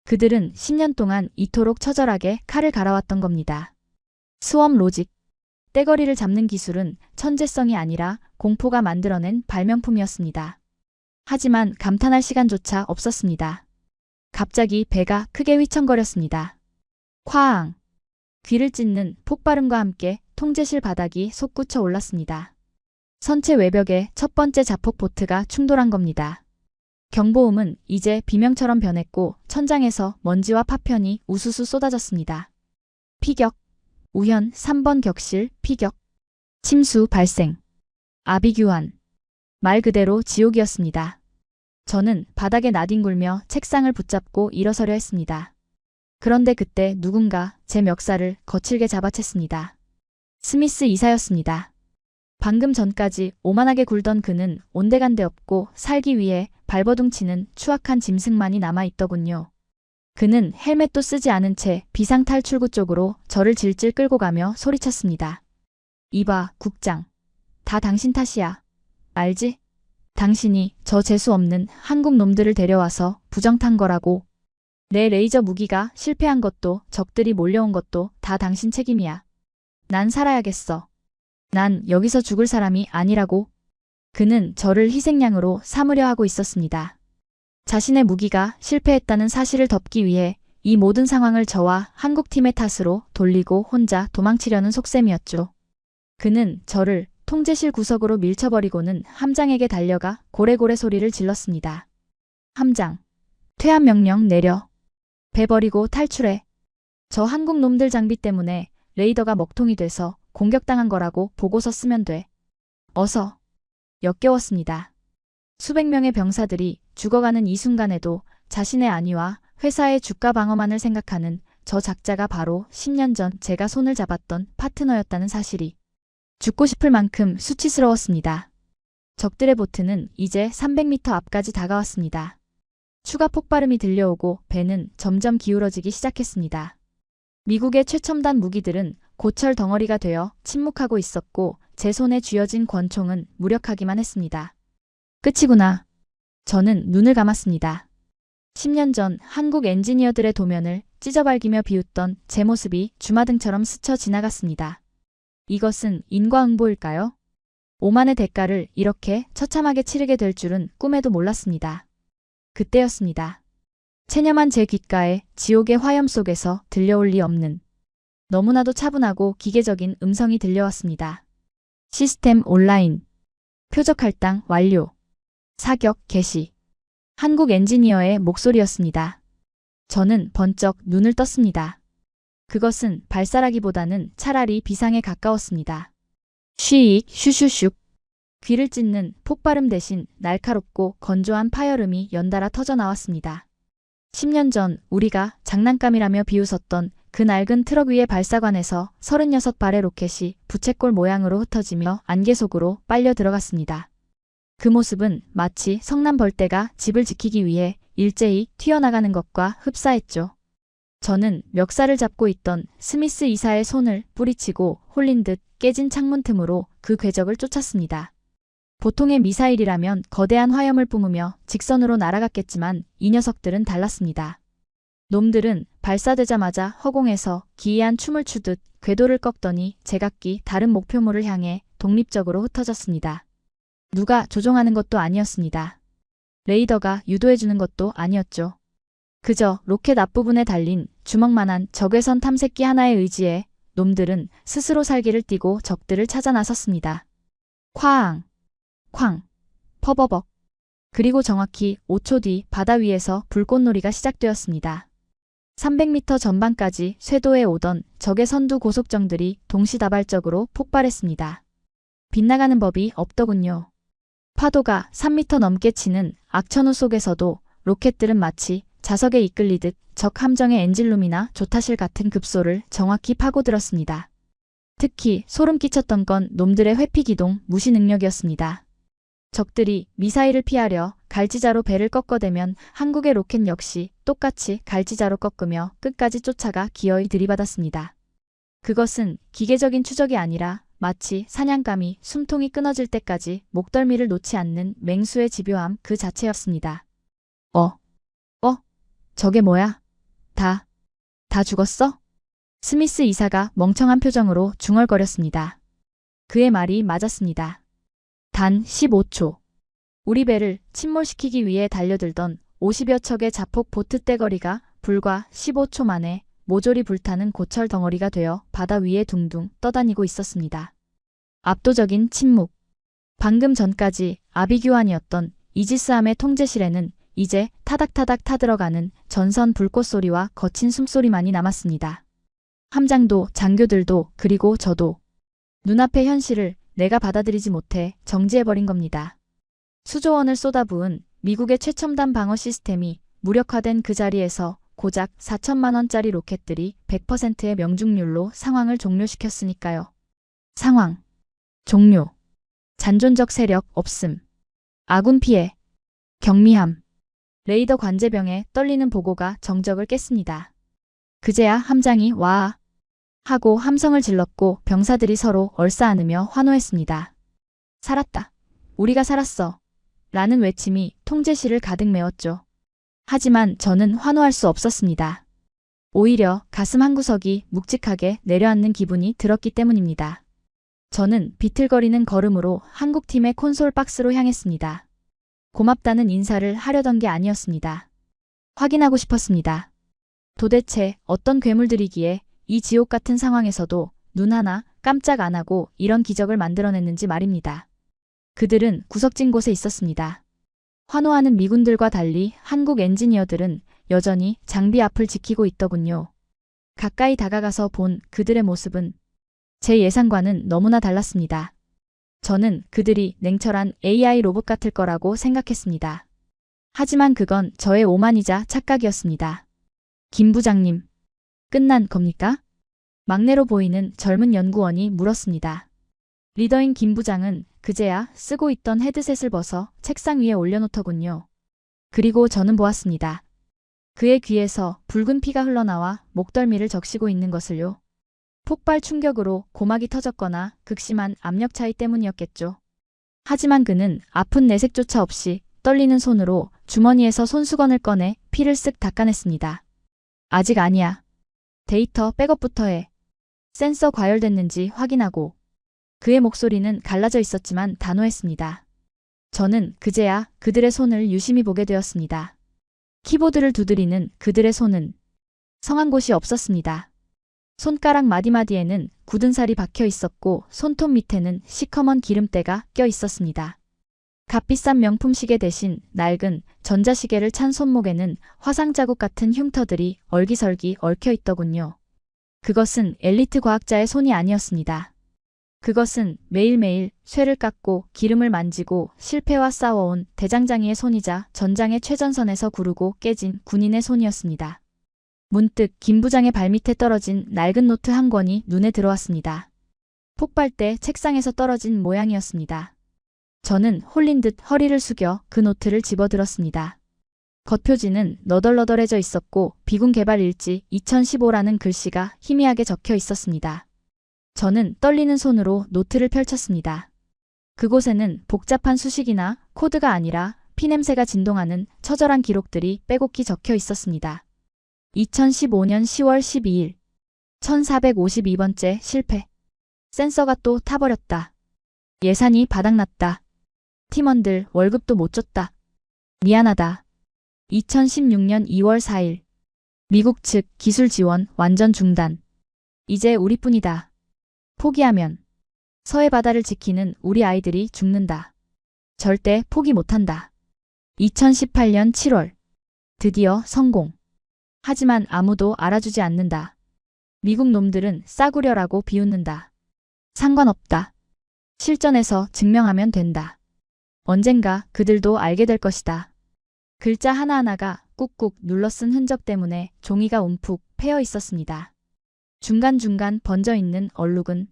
그들은 10년 동안 이토록 처절하게 칼을 갈아왔던 겁니다. 스웜 로직, 떼거리를 잡는 기술은 천재성이 아니라 공포가 만들어낸 발명품이었습니다. 하지만 감탄할 시간조차 없었습니다. 갑자기 배가 크게 휘청거렸습니다. 쾅! 귀를 찢는 폭발음과 함께 통제실 바닥이 솟구쳐 올랐습니다. 선체 외벽에 첫 번째 자폭 보트가 충돌한 겁니다. 경보음은 이제 비명처럼 변했고 천장에서 먼지와 파편이 우수수 쏟아졌습니다. 피격, 우현 3번 격실 피격, 침수 발생, 아비규환. 말 그대로 지옥이었습니다. 저는 바닥에 나뒹굴며 책상을 붙잡고 일어서려 했습니다. 그런데 그때 누군가 제 멱살을 거칠게 잡아챘습니다. 스미스 이사였습니다. 방금 전까지 오만하게 굴던 그는 온데간데 없고 살기 위해 발버둥치는 추악한 짐승만이 남아있더군요. 그는 헬멧도 쓰지 않은 채 비상탈출구 쪽으로 저를 질질 끌고 가며 소리쳤습니다. 이봐, 국장. 다 당신 탓이야. 알지? 당신이 저 재수 없는 한국 놈들을 데려와서 부정탄 거라고. 내 레이저 무기가 실패한 것도 적들이 몰려온 것도 다 당신 책임이야. 난 살아야겠어. 난 여기서 죽을 사람이 아니라고. 그는 저를 희생양으로 삼으려 하고 있었습니다. 자신의 무기가 실패했다는 사실을 덮기 위해 이 모든 상황을 저와 한국팀의 탓으로 돌리고 혼자 도망치려는 속셈이었죠. 그는 저를 통제실 구석으로 밀쳐버리고는 함장에게 달려가 고래고래 소리를 질렀습니다. 함장, 퇴함 명령 내려. 배 버리고 탈출해. 저 한국 놈들 장비 때문에 레이더가 먹통이 돼서 공격당한 거라고 보고서 쓰면 돼. 어서. 역겨웠습니다. 수백 명의 병사들이 죽어가는 이 순간에도 자신의 안위와 회사의 주가 방어만을 생각하는 저 작자가 바로 10년 전 제가 손을 잡았던 파트너였다는 사실이 죽고 싶을 만큼 수치스러웠습니다. 적들의 보트는 이제 300m 앞까지 다가왔습니다. 추가 폭발음이 들려오고 배는 점점 기울어지기 시작했습니다. 미국의 최첨단 무기들은 고철 덩어리가 되어 침묵하고 있었고 제 손에 쥐어진 권총은 무력하기만 했습니다. 끝이구나. 저는 눈을 감았습니다. 10년 전 한국 엔지니어들의 도면을 찢어발기며 비웃던 제 모습이 주마등처럼 스쳐 지나갔습니다. 이것은 인과응보일까요? 오만의 대가를 이렇게 처참하게 치르게 될 줄은 꿈에도 몰랐습니다. 그때였습니다. 체념한 제 귓가에 지옥의 화염 속에서 들려올 리 없는 너무나도 차분하고 기계적인 음성이 들려왔습니다. 시스템 온라인. 표적 할당 완료. 사격 개시. 한국 엔지니어의 목소리였습니다. 저는 번쩍 눈을 떴습니다. 그것은 발사라기보다는 차라리 비상에 가까웠습니다. 쉬익 슈슈슉. 귀를 찢는 폭발음 대신 날카롭고 건조한 파열음이 연달아 터져 나왔습니다. 10년 전 우리가 장난감이라며 비웃었던 그 낡은 트럭 위의 발사관에서 36발의 로켓이 부채꼴 모양으로 흩어지며 안개 속으로 빨려 들어갔습니다. 그 모습은 마치 성난 벌떼가 집을 지키기 위해 일제히 튀어나가는 것과 흡사했죠. 저는 멱살을 잡고 있던 스미스 이사의 손을 뿌리치고 홀린 듯 깨진 창문 틈으로 그 궤적을 쫓았습니다. 보통의 미사일이라면 거대한 화염을 뿜으며 직선으로 날아갔겠지만 이 녀석들은 달랐습니다. 놈들은 발사되자마자 허공에서 기이한 춤을 추듯 궤도를 꺾더니 제각기 다른 목표물을 향해 독립적으로 흩어졌습니다. 누가 조종하는 것도 아니었습니다. 레이더가 유도해주는 것도 아니었죠. 그저 로켓 앞부분에 달린 주먹만한 적외선 탐색기 하나에 의지해 놈들은 스스로 살기를 띠고 적들을 찾아 나섰습니다. 쾅! 쾅! 퍼버벅! 그리고 정확히 5초 뒤 바다 위에서 불꽃놀이가 시작되었습니다. 300m 전방까지 쇄도해 오던 적의 선두 고속정들이 동시다발적으로 폭발했습니다. 빗나가는 법이 없더군요. 파도가 3m 넘게 치는 악천후 속에서도 로켓들은 마치 자석에 이끌리듯 적 함정의 엔진룸이나 조타실 같은 급소를 정확히 파고들었습니다. 특히 소름 끼쳤던 건 놈들의 회피기동 무시 능력이었습니다. 적들이 미사일을 피하려 갈지자로 배를 꺾어대면 한국의 로켓 역시 똑같이 갈지자로 꺾으며 끝까지 쫓아가 기어이 들이받았습니다. 그것은 기계적인 추적이 아니라 마치 사냥감이 숨통이 끊어질 때까지 목덜미를 놓지 않는 맹수의 집요함 그 자체였습니다. 저게 뭐야? 다 죽었어? 스미스 이사가 멍청한 표정으로 중얼거렸습니다. 그의 말이 맞았습니다. 단 15초. 우리 배를 침몰시키기 위해 달려들던 50여 척의 자폭 보트 떼거리가 불과 15초 만에 모조리 불타는 고철 덩어리가 되어 바다 위에 둥둥 떠다니고 있었습니다. 압도적인 침묵. 방금 전까지 아비규환이었던 이지스함의 통제실에는 이제 타닥타닥 타들어가는 전선 불꽃 소리와 거친 숨소리만이 남았습니다. 함장도 장교들도 그리고 저도 눈앞의 현실을 내가 받아들이지 못해 정지해버린 겁니다. 수조원을 쏟아부은 미국의 최첨단 방어 시스템이 무력화된 그 자리에서 고작 4천만 원짜리 로켓들이 100%의 명중률로 상황을 종료시켰으니까요. 상황. 종료. 잔존적 세력 없음. 아군 피해. 경미함. 레이더 관제병에 떨리는 보고가 정적을 깼습니다. 그제야 함장이 와 하고 함성을 질렀고 병사들이 서로 얼싸안으며 환호했습니다. 살았다. 우리가 살았어. 라는 외침이 통제실을 가득 메웠죠. 하지만 저는 환호할 수 없었습니다. 오히려 가슴 한구석이 묵직하게 내려앉는 기분이 들었기 때문입니다. 저는 비틀거리는 걸음으로 한국팀의 콘솔 박스로 향했습니다. 고맙다는 인사를 하려던 게 아니었습니다. 확인하고 싶었습니다. 도대체 어떤 괴물들이기에 이 지옥 같은 상황에서도 눈 하나 깜짝 안 하고 이런 기적을 만들어냈는지 말입니다. 그들은 구석진 곳에 있었습니다. 환호하는 미군들과 달리 한국 엔지니어들은 여전히 장비 앞을 지키고 있더군요. 가까이 다가가서 본 그들의 모습은 제 예상과는 너무나 달랐습니다. 저는 그들이 냉철한 AI 로봇 같을 거라고 생각했습니다. 하지만 그건 저의 오만이자 착각이었습니다. 김 부장님. 끝난 겁니까? 막내로 보이는 젊은 연구원이 물었습니다. 리더인 김 부장은 그제야 쓰고 있던 헤드셋을 벗어 책상 위에 올려놓더군요. 그리고 저는 보았습니다. 그의 귀에서 붉은 피가 흘러나와 목덜미를 적시고 있는 것을요. 폭발 충격으로 고막이 터졌거나 극심한 압력 차이 때문이었겠죠. 하지만 그는 아픈 내색조차 없이 떨리는 손으로 주머니에서 손수건을 꺼내 피를 쓱 닦아냈습니다. 아직 아니야. 데이터 백업부터 해. 센서 과열됐는지 확인하고. 그의 목소리는 갈라져 있었지만 단호했습니다. 저는 그제야 그들의 손을 유심히 보게 되었습니다. 키보드를 두드리는 그들의 손은 성한 곳이 없었습니다. 손가락 마디마디에는 굳은 살이 박혀 있었고 손톱 밑에는 시커먼 기름때가 껴 있었습니다. 값비싼 명품 시계 대신 낡은 전자시계를 찬 손목에는 화상 자국 같은 흉터들이 얼기설기 얽혀 있더군요. 그것은 엘리트 과학자의 손이 아니었습니다. 그것은 매일매일 쇠를 깎고 기름을 만지고 실패와 싸워온 대장장이의 손이자 전장의 최전선에서 구르고 깨진 군인의 손이었습니다. 문득 김 부장의 발밑에 떨어진 낡은 노트 한 권이 눈에 들어왔습니다. 폭발 때 책상에서 떨어진 모양이었습니다. 저는 홀린 듯 허리를 숙여 그 노트를 집어들었습니다. 겉표지는 너덜너덜해져 있었고 비군 개발 일지 2015라는 글씨가 희미하게 적혀 있었습니다. 저는 떨리는 손으로 노트를 펼쳤습니다. 그곳에는 복잡한 수식이나 코드가 아니라 피냄새가 진동하는 처절한 기록들이 빼곡히 적혀 있었습니다. 2015년 10월 12일 1452번째 실패. 센서가 또 타버렸다. 예산이 바닥났다. 팀원들 월급도 못 줬다. 미안하다. 2016년 2월 4일 미국 측 기술 지원 완전 중단. 이제 우리뿐이다. 포기하면 서해 바다를 지키는 우리 아이들이 죽는다. 절대 포기 못한다. 2018년 7월 드디어 성공. 하지만 아무도 알아주지 않는다. 미국 놈들은 싸구려라고 비웃는다. 상관없다. 실전에서 증명하면 된다. 언젠가 그들도 알게 될 것이다. 글자 하나하나가 꾹꾹 눌러 쓴 흔적 때문에 종이가 움푹 패여 있었습니다. 중간중간 번져있는 얼룩은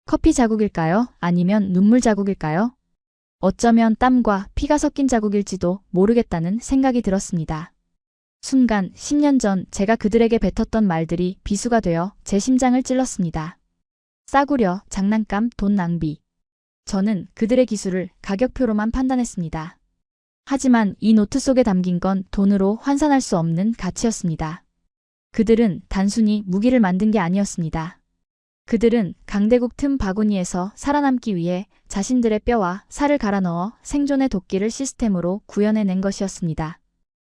커피 자국일까요? 아니면 눈물 자국일까요? 어쩌면 땀과 피가 섞인 자국일지도 모르겠다는 생각이 들었습니다. 순간 10년 전 제가 그들에게 뱉었던 말들이 비수가 되어 제 심장을 찔렀습니다. 싸구려, 장난감, 돈 낭비. 저는 그들의 기술을 가격표로만 판단했습니다. 하지만 이 노트 속에 담긴 건 돈으로 환산할 수 없는 가치였습니다. 그들은 단순히 무기를 만든 게 아니었습니다. 그들은 강대국 틈 바구니에서 살아남기 위해 자신들의 뼈와 살을 갈아 넣어 생존의 도끼를 시스템으로 구현해낸 것이었습니다.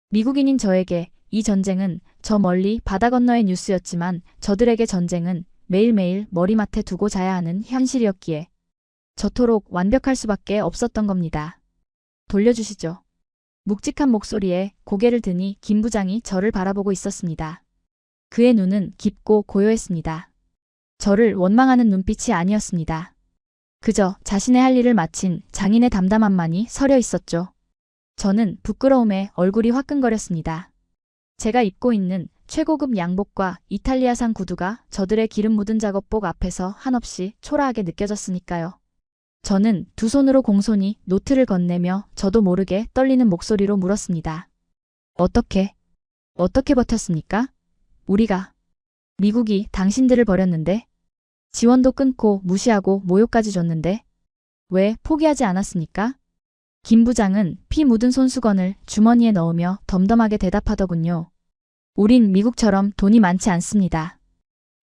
미국인인 저에게 이 전쟁은 저 멀리 바다 건너의 뉴스였지만 저들에게 전쟁은 매일매일 머리맡에 두고 자야 하는 현실이었기에 저토록 완벽할 수밖에 없었던 겁니다. 돌려주시죠. 묵직한 목소리에 고개를 드니 김 부장이 저를 바라보고 있었습니다. 그의 눈은 깊고 고요했습니다. 저를 원망하는 눈빛이 아니었습니다. 그저 자신의 할 일을 마친 장인의 담담함만이 서려 있었죠. 저는 부끄러움에 얼굴이 화끈거렸습니다. 제가 입고 있는 최고급 양복과 이탈리아산 구두가 저들의 기름 묻은 작업복 앞에서 한없이 초라하게 느껴졌으니까요. 저는 두 손으로 공손히 노트를 건네며 저도 모르게 떨리는 목소리로 물었습니다. 어떻게 버텼습니까? 우리가. 미국이 당신들을 버렸는데, 지원도 끊고 무시하고 모욕까지 줬는데, 왜 포기하지 않았습니까? 김 부장은 피 묻은 손수건을 주머니에 넣으며 덤덤하게 대답하더군요. 우린 미국처럼 돈이 많지 않습니다.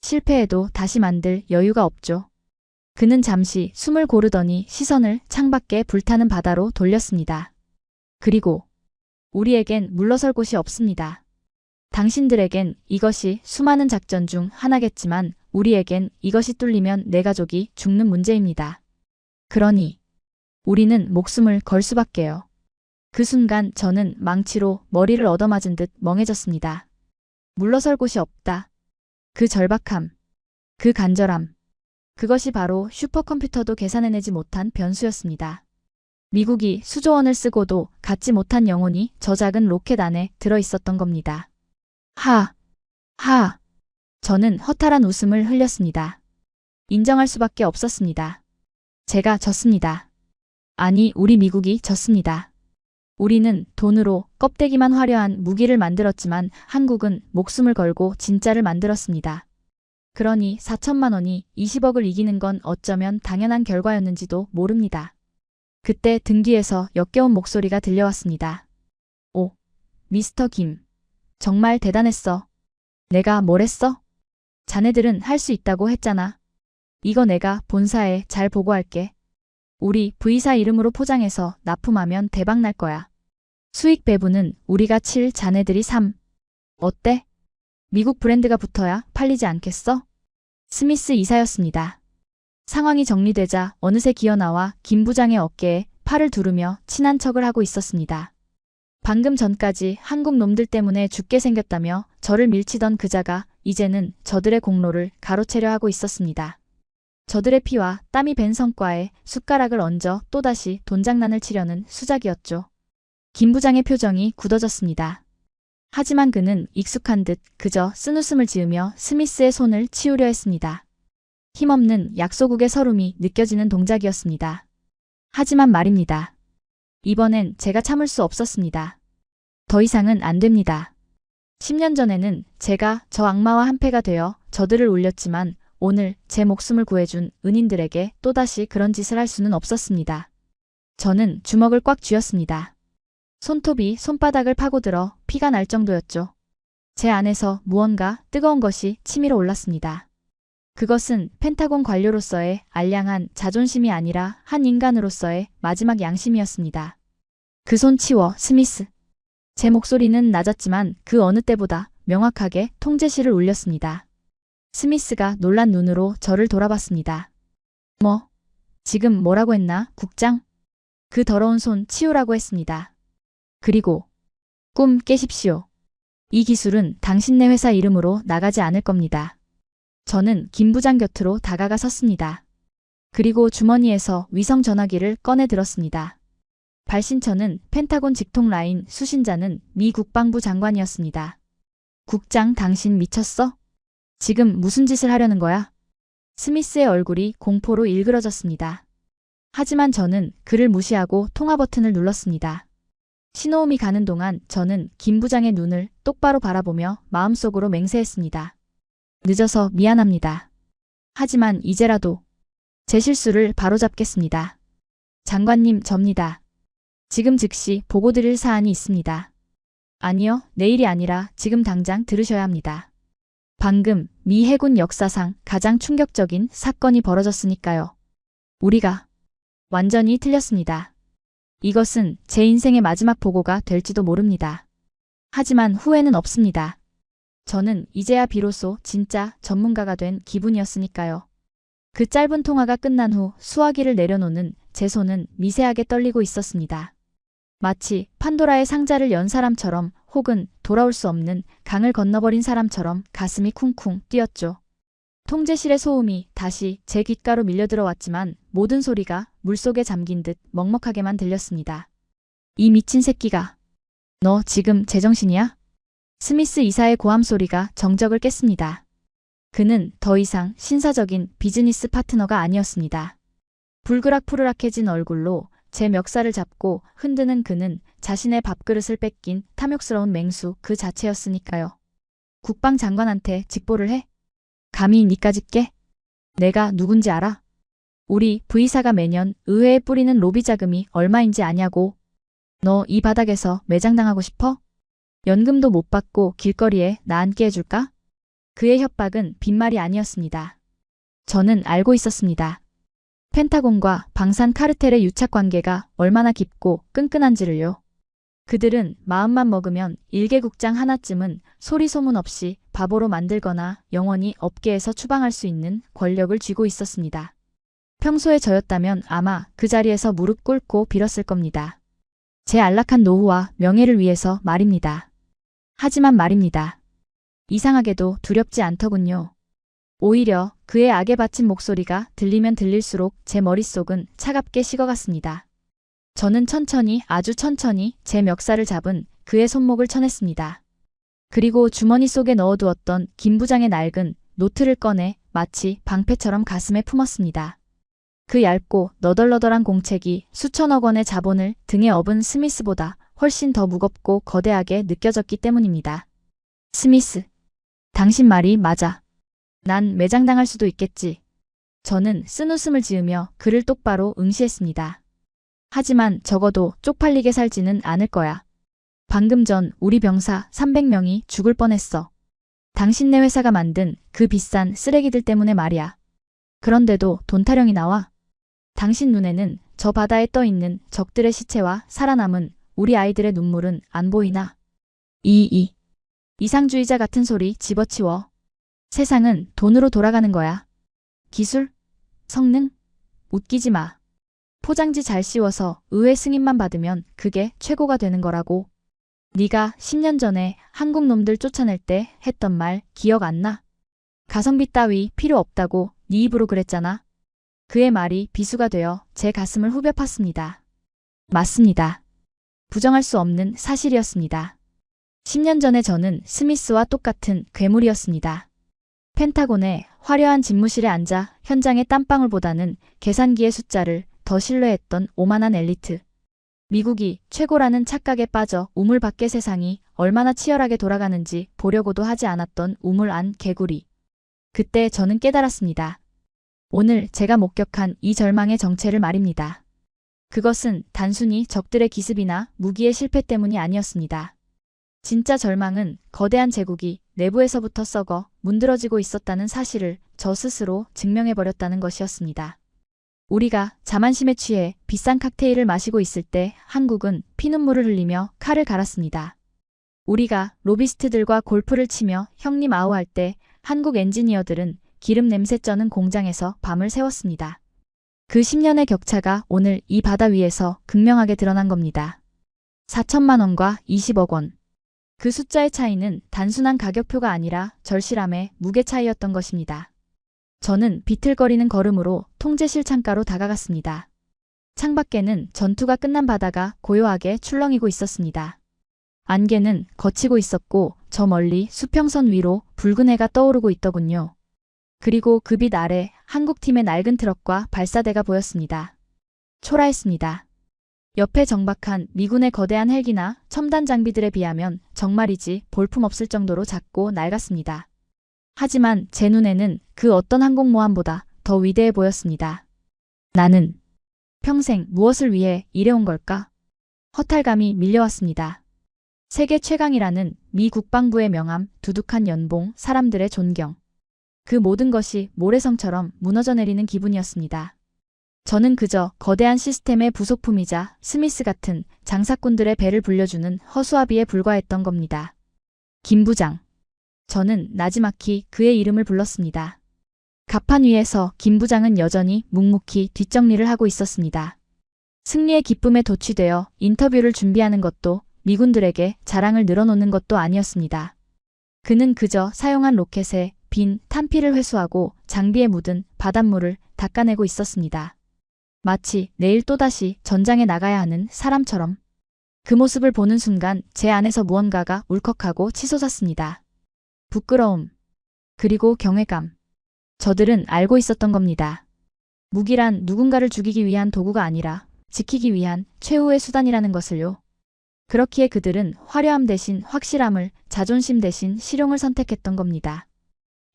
실패해도 다시 만들 여유가 없죠. 그는 잠시 숨을 고르더니 시선을 창밖에 불타는 바다로 돌렸습니다. 그리고 우리에겐 물러설 곳이 없습니다. 당신들에겐 이것이 수많은 작전 중 하나겠지만 우리에겐 이것이 뚫리면 내 가족이 죽는 문제입니다. 그러니 우리는 목숨을 걸 수밖에요. 그 순간 저는 망치로 머리를 얻어맞은 듯 멍해졌습니다. 물러설 곳이 없다. 그 절박함, 그 간절함. 그것이 바로 슈퍼컴퓨터도 계산해내지 못한 변수였습니다. 미국이 수조 원을 쓰고도 갖지 못한 영혼이 저 작은 로켓 안에 들어있었던 겁니다. 하! 저는 허탈한 웃음을 흘렸습니다. 인정할 수밖에 없었습니다. 제가 졌습니다. 아니, 우리 미국이 졌습니다. 우리는 돈으로 껍데기만 화려한 무기를 만들었지만 한국은 목숨을 걸고 진짜를 만들었습니다. 그러니 4천만 원이 20억을 이기는 건 어쩌면 당연한 결과였는지도 모릅니다. 그때 등 뒤에서 역겨운 목소리가 들려왔습니다. 오, 미스터 김. 정말 대단했어. 내가 뭘 했어? 자네들은 할 수 있다고 했잖아. 이거 내가 본사에 잘 보고할게. 우리 V사 이름으로 포장해서 납품하면 대박 날 거야. 수익 배분은 우리가 7, 자네들이 3. 어때? 미국 브랜드가 붙어야 팔리지 않겠어? 스미스 이사였습니다. 상황이 정리되자 어느새 기어나와 김 부장의 어깨에 팔을 두르며 친한 척을 하고 있었습니다. 방금 전까지 한국 놈들 때문에 죽게 생겼다며 저를 밀치던 그자가 이제는 저들의 공로를 가로채려 하고 있었습니다. 저들의 피와 땀이 밴 성과에 숟가락을 얹어 또다시 돈장난을 치려는 수작이었죠. 김 부장의 표정이 굳어졌습니다. 하지만 그는 익숙한 듯 그저 쓴웃음을 지으며 스미스의 손을 치우려 했습니다. 힘없는 약소국의 서름이 느껴지는 동작이었습니다. 하지만 말입니다. 이번엔 제가 참을 수 없었습니다. 더 이상은 안 됩니다. 10년 전에는 제가 저 악마와 한패가 되어 저들을 울렸지만 오늘 제 목숨을 구해준 은인들에게 또다시 그런 짓을 할 수는 없었습니다. 저는 주먹을 꽉 쥐었습니다. 손톱이 손바닥을 파고들어 피가 날 정도였죠. 제 안에서 무언가 뜨거운 것이 치밀어 올랐습니다. 그것은 펜타곤 관료로서의 알량한 자존심이 아니라 한 인간으로서의 마지막 양심이었습니다. 그 손 치워, 스미스. 제 목소리는 낮았지만 그 어느 때보다 명확하게 통제실을 울렸습니다. 스미스가 놀란 눈으로 저를 돌아봤습니다. 뭐? 지금 뭐라고 했나, 국장? 그 더러운 손 치우라고 했습니다. 그리고 꿈 깨십시오. 이 기술은 당신네 회사 이름으로 나가지 않을 겁니다. 저는 김 부장 곁으로 다가가 섰습니다. 그리고 주머니에서 위성 전화기를 꺼내 들었습니다. 발신처는 펜타곤 직통 라인, 수신자는 미 국방부 장관이었습니다. 국장, 당신 미쳤어? 지금 무슨 짓을 하려는 거야? 스미스의 얼굴이 공포로 일그러졌습니다. 하지만 저는 그를 무시하고 통화 버튼을 눌렀습니다. 신호음이 가는 동안 저는 김 부장의 눈을 똑바로 바라보며 마음속으로 맹세했습니다. 늦어서 미안합니다. 하지만 이제라도 제 실수를 바로잡겠습니다. 장관님, 접니다. 지금 즉시 보고 드릴 사안이 있습니다. 아니요, 내일이 아니라 지금 당장 들으셔야 합니다. 방금 미 해군 역사상 가장 충격적인 사건이 벌어졌으니까요. 우리가 완전히 틀렸습니다. 이것은 제 인생의 마지막 보고가 될지도 모릅니다. 하지만 후회는 없습니다. 저는 이제야 비로소 진짜 전문가가 된 기분이었으니까요. 그 짧은 통화가 끝난 후 수화기를 내려놓는 제 손은 미세하게 떨리고 있었습니다. 마치 판도라의 상자를 연 사람처럼 혹은 돌아올 수 없는 강을 건너버린 사람처럼 가슴이 쿵쿵 뛰었죠. 통제실의 소음이 다시 제 귓가로 밀려들어왔지만 모든 소리가 물속에 잠긴 듯 먹먹하게만 들렸습니다. 이 미친 새끼가. 너 지금 제정신이야? 스미스 이사의 고함 소리가 정적을 깼습니다. 그는 더 이상 신사적인 비즈니스 파트너가 아니었습니다. 불그락푸르락해진 얼굴로 제 멱살을 잡고 흔드는 그는 자신의 밥그릇을 뺏긴 탐욕스러운 맹수 그 자체였으니까요. 국방장관한테 직보를 해? 감히 니까지 깨? 내가 누군지 알아? 우리 V사가 매년 의회에 뿌리는 로비 자금이 얼마인지 아냐고. 너 이 바닥에서 매장당하고 싶어? 연금도 못 받고 길거리에 나 앉게 해줄까? 그의 협박은 빈말이 아니었습니다. 저는 알고 있었습니다. 펜타곤과 방산 카르텔의 유착 관계가 얼마나 깊고 끈끈한지를요. 그들은 마음만 먹으면 일개국장 하나쯤은 소리 소문 없이 바보로 만들거나 영원히 업계에서 추방할 수 있는 권력을 쥐고 있었습니다. 평소에 저였다면 아마 그 자리에서 무릎 꿇고 빌었을 겁니다. 제 안락한 노후와 명예를 위해서 말입니다. 하지만 말입니다. 이상하게도 두렵지 않더군요. 오히려 그의 악에 바친 목소리가 들리면 들릴수록 제 머릿속은 차갑게 식어갔습니다. 저는 천천히, 아주 천천히 제 멱살을 잡은 그의 손목을 쳐냈습니다. 그리고 주머니 속에 넣어두었던 김 부장의 낡은 노트를 꺼내 마치 방패처럼 가슴에 품었습니다. 그 얇고 너덜너덜한 공책이 수천억 원의 자본을 등에 업은 스미스보다 훨씬 더 무겁고 거대하게 느껴졌기 때문입니다. 스미스, 당신 말이 맞아. 난 매장당할 수도 있겠지. 저는 쓴웃음을 지으며 그를 똑바로 응시했습니다. 하지만 적어도 쪽팔리게 살지는 않을 거야. 방금 전 우리 병사 300명이 죽을 뻔했어. 당신네 회사가 만든 그 비싼 쓰레기들 때문에 말이야. 그런데도 돈 타령이 나와? 당신 눈에는 저 바다에 떠있는 적들의 시체와 살아남은 우리 아이들의 눈물은 안 보이나? 이상주의자 같은 소리 집어치워. 세상은 돈으로 돌아가는 거야. 기술? 성능? 웃기지 마. 포장지 잘 씌워서 의회 승인만 받으면 그게 최고가 되는 거라고. 네가 10년 전에 한국 놈들 쫓아낼 때 했던 말 기억 안 나? 가성비 따위 필요 없다고 네 입으로 그랬잖아. 그의 말이 비수가 되어 제 가슴을 후벼 팠습니다. 맞습니다. 부정할 수 없는 사실이었습니다. 10년 전에 저는 스미스와 똑같은 괴물이었습니다. 펜타곤의 화려한 집무실에 앉아 현장의 땀방울보다는 계산기의 숫자를 더 신뢰했던 오만한 엘리트. 미국이 최고라는 착각에 빠져 우물 밖의 세상이 얼마나 치열하게 돌아가는지 보려고도 하지 않았던 우물 안 개구리. 그때 저는 깨달았습니다. 오늘 제가 목격한 이 절망의 정체를 말입니다. 그것은 단순히 적들의 기습이나 무기의 실패 때문이 아니었습니다. 진짜 절망은 거대한 제국이 내부에서부터 썩어 문드러지고 있었다는 사실을 저 스스로 증명해버렸다는 것이었습니다. 우리가 자만심에 취해 비싼 칵테일을 마시고 있을 때 한국은 피눈물을 흘리며 칼을 갈았습니다. 우리가 로비스트들과 골프를 치며 형님 아우할 때 한국 엔지니어들은 기름 냄새 쩌는 공장에서 밤을 새웠습니다. 그 10년의 격차가 오늘 이 바다 위에서 극명하게 드러난 겁니다. 4천만 원과 20억 원. 그 숫자의 차이는 단순한 가격표가 아니라 절실함의 무게 차이였던 것입니다. 저는 비틀거리는 걸음으로 통제실 창가로 다가갔습니다. 창밖에는 전투가 끝난 바다가 고요하게 출렁이고 있었습니다. 안개는 걷히고 있었고 저 멀리 수평선 위로 붉은 해가 떠오르고 있더군요. 그리고 그 빛 아래 한국팀의 낡은 트럭과 발사대가 보였습니다. 초라했습니다. 옆에 정박한 미군의 거대한 헬기나 첨단 장비들에 비하면 정말이지 볼품없을 정도로 작고 낡았습니다. 하지만 제 눈에는 그 어떤 항공모함보다 더 위대해 보였습니다. 나는 평생 무엇을 위해 일해온 걸까? 허탈감이 밀려왔습니다. 세계 최강이라는 미 국방부의 명함, 두둑한 연봉, 사람들의 존경. 그 모든 것이 모래성처럼 무너져 내리는 기분이었습니다. 저는 그저 거대한 시스템의 부속품이자 스미스 같은 장사꾼들의 배를 불려주는 허수아비에 불과했던 겁니다. 김 부장. 저는 나지막히 그의 이름을 불렀습니다. 갑판 위에서 김 부장은 여전히 묵묵히 뒷정리를 하고 있었습니다. 승리의 기쁨에 도취되어 인터뷰를 준비하는 것도 미군들에게 자랑을 늘어놓는 것도 아니었습니다. 그는 그저 사용한 로켓에 빈 탄피를 회수하고 장비에 묻은 바닷물을 닦아내고 있었습니다. 마치 내일 또다시 전장에 나가야 하는 사람처럼. 그 모습을 보는 순간 제 안에서 무언가가 울컥하고 치솟았습니다. 부끄러움. 그리고 경외감. 저들은 알고 있었던 겁니다. 무기란 누군가를 죽이기 위한 도구가 아니라 지키기 위한 최후의 수단이라는 것을요. 그렇기에 그들은 화려함 대신 확실함을, 자존심 대신 실용을 선택했던 겁니다.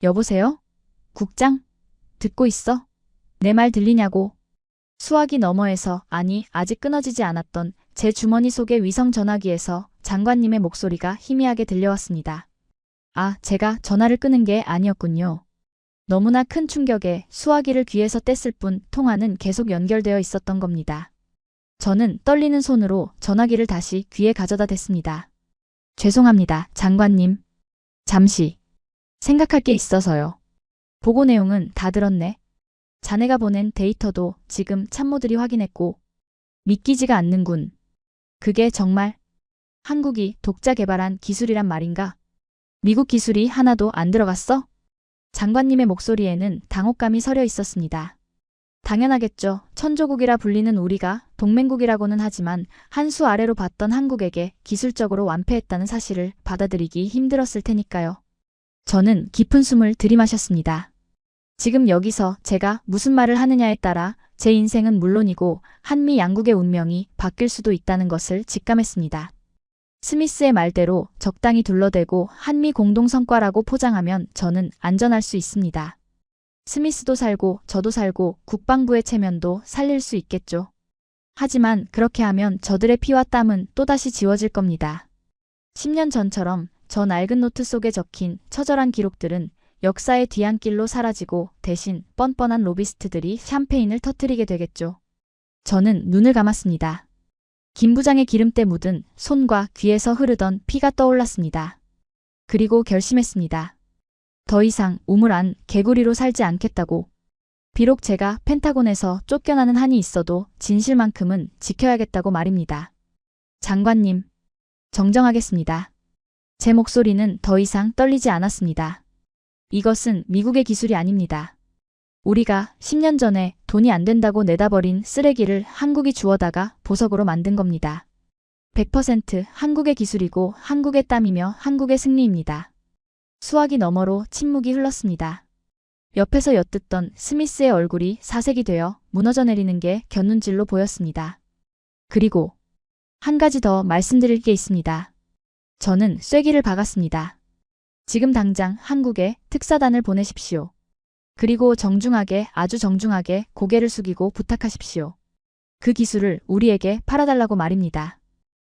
여보세요? 국장? 듣고 있어? 내 말 들리냐고? 수화기 너머에서, 아니 아직 끊어지지 않았던 제 주머니 속의 위성 전화기에서 장관님의 목소리가 희미하게 들려왔습니다. 아, 제가 전화를 끄는 게 아니었군요. 너무나 큰 충격에 수화기를 귀에서 뗐을 뿐 통화는 계속 연결되어 있었던 겁니다. 저는 떨리는 손으로 전화기를 다시 귀에 가져다 댔습니다. 죄송합니다, 장관님. 잠시 생각할 게 있어서요. 보고 내용은 다 들었네. 자네가 보낸 데이터도 지금 참모들이 확인했고 믿기지가 않는군. 그게 정말 한국이 독자 개발한 기술이란 말인가? 미국 기술이 하나도 안 들어갔어? 장관님의 목소리에는 당혹감이 서려 있었습니다. 당연하겠죠. 천조국이라 불리는 우리가 동맹국이라고는 하지만 한 수 아래로 봤던 한국에게 기술적으로 완패했다는 사실을 받아들이기 힘들었을 테니까요. 저는 깊은 숨을 들이마셨습니다. 지금 여기서 제가 무슨 말을 하느냐에 따라 제 인생은 물론이고 한미 양국의 운명이 바뀔 수도 있다는 것을 직감했습니다. 스미스의 말대로 적당히 둘러대고 한미 공동성과라고 포장하면 저는 안전할 수 있습니다. 스미스도 살고 저도 살고 국방부의 체면도 살릴 수 있겠죠. 하지만 그렇게 하면 저들의 피와 땀은 또다시 지워질 겁니다. 10년 전처럼 저 낡은 노트 속에 적힌 처절한 기록들은 역사의 뒤안길로 사라지고 대신 뻔뻔한 로비스트들이 샴페인을 터뜨리게 되겠죠. 저는 눈을 감았습니다. 김 부장의 기름때 묻은 손과 귀에서 흐르던 피가 떠올랐습니다. 그리고 결심했습니다. 더 이상 우물 안 개구리로 살지 않겠다고. 비록 제가 펜타곤에서 쫓겨나는 한이 있어도 진실만큼은 지켜야겠다고 말입니다. 장관님, 정정하겠습니다. 제 목소리는 더 이상 떨리지 않았습니다. 이것은 미국의 기술이 아닙니다. 우리가 10년 전에 돈이 안 된다고 내다버린 쓰레기를 한국이 주워다가 보석으로 만든 겁니다. 100% 한국의 기술이고 한국의 땀이며 한국의 승리입니다. 수화기 너머로 침묵이 흘렀습니다. 옆에서 엿듣던 스미스의 얼굴이 사색이 되어 무너져 내리는 게 곁눈질로 보였습니다. 그리고 한 가지 더 말씀드릴 게 있습니다. 저는 쐐기를 박았습니다. 지금 당장 한국에 특사단을 보내십시오. 그리고 정중하게 아주 정중하게 고개를 숙이고 부탁하십시오. 그 기술을 우리에게 팔아달라고 말입니다.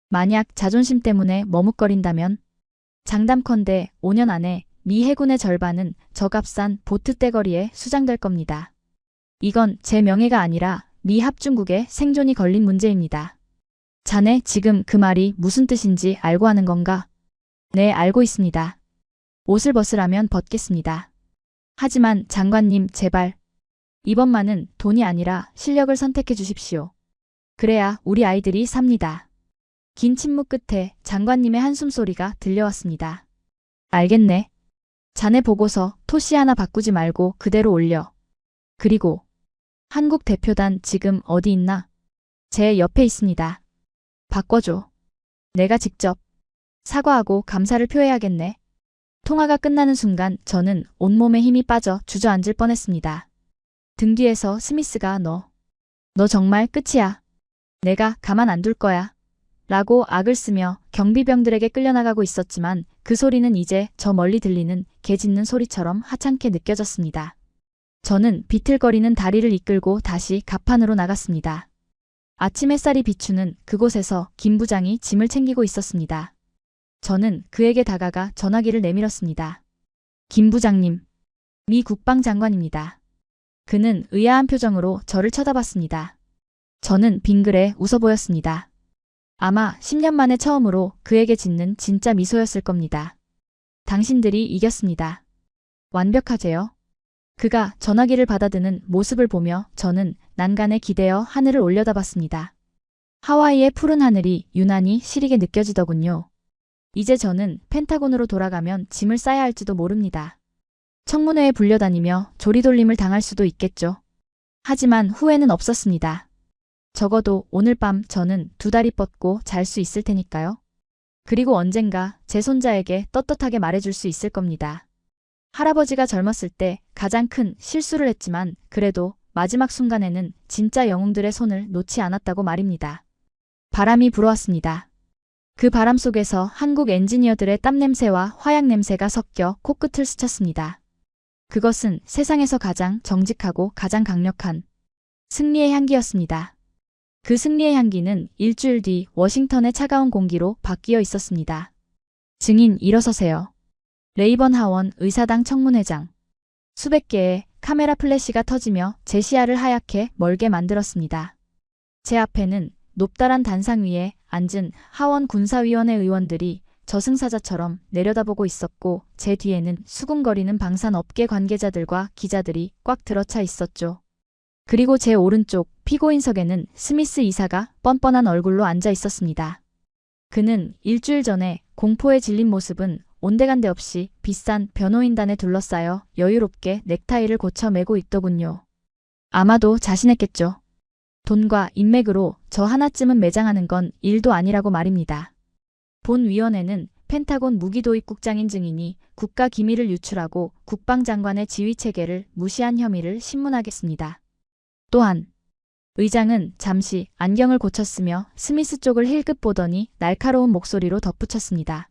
만약 자존심 때문에 머뭇거린다면 장담컨대 5년 안에 미 해군의 절반은 저값싼 보트 떼거리에 수장될 겁니다. 이건 제 명예가 아니라 미 합중국의 생존이 걸린 문제입니다. 자네 지금 그 말이 무슨 뜻인지 알고 하는 건가? 네, 알고 있습니다. 옷을 벗으라면 벗겠습니다. 하지만 장관님 제발 이번만은 돈이 아니라 실력을 선택해 주십시오. 그래야 우리 아이들이 삽니다. 긴 침묵 끝에 장관님의 한숨소리가 들려왔습니다. 알겠네. 자네 보고서 토시 하나 바꾸지 말고 그대로 올려. 그리고 한국 대표단 지금 어디 있나? 제 옆에 있습니다. 바꿔줘. 내가 직접 사과하고 감사를 표해야겠네. 통화가 끝나는 순간 저는 온몸에 힘이 빠져 주저앉을 뻔했습니다. 등 뒤에서 스미스가 너 정말 끝이야. 내가 가만 안 둘 거야. 라고 악을 쓰며 경비병들에게 끌려나가고 있었지만 그 소리는 이제 저 멀리 들리는 개 짖는 소리처럼 하찮게 느껴졌습니다. 저는 비틀거리는 다리를 이끌고 다시 갑판으로 나갔습니다. 아침 햇살이 비추는 그곳에서 김 부장이 짐을 챙기고 있었습니다. 저는 그에게 다가가 전화기를 내밀었습니다. 김 부장님, 미 국방장관입니다. 그는 의아한 표정으로 저를 쳐다봤습니다. 저는 빙그레 웃어 보였습니다. 아마 10년 만에 처음으로 그에게 짓는 진짜 미소였을 겁니다. 당신들이 이겼습니다. 완벽하제요. 그가 전화기를 받아드는 모습을 보며 저는 난간에 기대어 하늘을 올려다봤습니다. 하와이의 푸른 하늘이 유난히 시리게 느껴지더군요. 이제 저는 펜타곤으로 돌아가면 짐을 싸야 할지도 모릅니다. 청문회에 불려다니며 조리돌림을 당할 수도 있겠죠. 하지만 후회는 없었습니다. 적어도 오늘 밤 저는 두 다리 뻗고 잘 수 있을 테니까요. 그리고 언젠가 제 손자에게 떳떳하게 말해줄 수 있을 겁니다. 할아버지가 젊었을 때 가장 큰 실수를 했지만 그래도 마지막 순간에는 진짜 영웅들의 손을 놓지 않았다고 말입니다. 바람이 불어왔습니다. 그 바람 속에서 한국 엔지니어들의 땀냄새와 화약냄새가 섞여 코끝을 스쳤습니다. 그것은 세상에서 가장 정직하고 가장 강력한 승리의 향기였습니다. 그 승리의 향기는 일주일 뒤 워싱턴의 차가운 공기로 바뀌어 있었습니다. 증인 일어서세요. 레이번 하원 의사당 청문회장. 수백 개의 카메라 플래시가 터지며 제 시야를 하얗게 멀게 만들었습니다. 제 앞에는 높다란 단상 위에 앉은 하원 군사위원회 의원들이 저승사자처럼 내려다보고 있었고 제 뒤에는 수군거리는 방산업계 관계자들과 기자들이 꽉 들어차 있었죠. 그리고 제 오른쪽 피고인석에는 스미스 이사가 뻔뻔한 얼굴로 앉아 있었습니다. 그는 일주일 전에 공포에 질린 모습은 온데간데 없이 비싼 변호인단에 둘러싸여 여유롭게 넥타이를 고쳐 매고 있더군요. 아마도 자신했겠죠. 돈과 인맥으로 저 하나쯤은 매장하는 건 일도 아니라고 말입니다. 본 위원회는 펜타곤 무기도입국장인 증인이 국가 기밀을 유출하고 국방장관의 지휘체계를 무시한 혐의를 신문하겠습니다. 또한 의장은 잠시 안경을 고쳤으며 스미스 쪽을 힐끗 보더니 날카로운 목소리로 덧붙였습니다.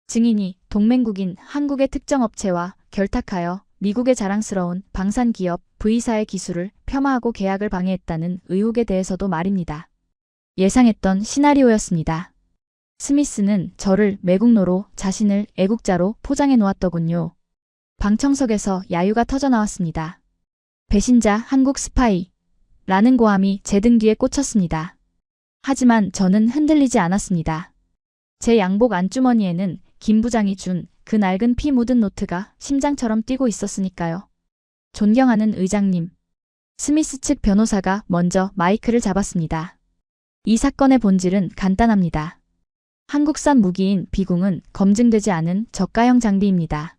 증인이 동맹국인 한국의 특정 업체와 결탁하여 미국의 자랑스러운 방산기업 V사의 기술을 폄하하고 계약을 방해했다는 의혹에 대해서도 말입니다. 예상했던 시나리오였습니다. 스미스는 저를 매국노로 자신을 애국자로 포장해 놓았더군요. 방청석에서 야유가 터져나왔습니다. 배신자 한국 스파이 라는 고함이 제 등 뒤에 꽂혔습니다. 하지만 저는 흔들리지 않았습니다. 제 양복 안주머니에는 김 부장이 준 그 낡은 피 묻은 노트가 심장처럼 뛰고 있었으니까요. 존경하는 의장님. 스미스 측 변호사가 먼저 마이크를 잡았습니다. 이 사건의 본질은 간단합니다. 한국산 무기인 비궁은 검증되지 않은 저가형 장비입니다.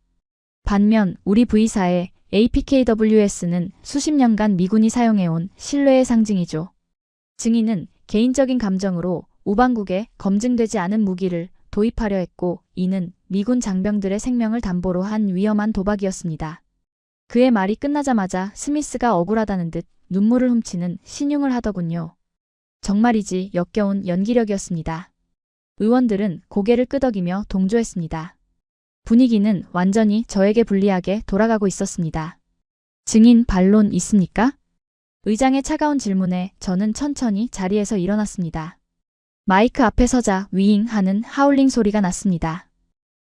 반면 우리 V사의 APKWS는 수십 년간 미군이 사용해온 신뢰의 상징이죠. 증인은 개인적인 감정으로 우방국에 검증되지 않은 무기를 도입하려 했고 이는 미군 장병들의 생명을 담보로 한 위험한 도박이었습니다. 그의 말이 끝나자마자 스미스가 억울하다는 듯 눈물을 훔치는 신용을 하더군요. 정말이지 역겨운 연기력이었습니다. 의원들은 고개를 끄덕이며 동조했습니다. 분위기는 완전히 저에게 불리하게 돌아가고 있었습니다. 증인 반론 있습니까? 의장의 차가운 질문에 저는 천천히 자리에서 일어났습니다. 마이크 앞에 서자 위잉 하는 하울링 소리가 났습니다.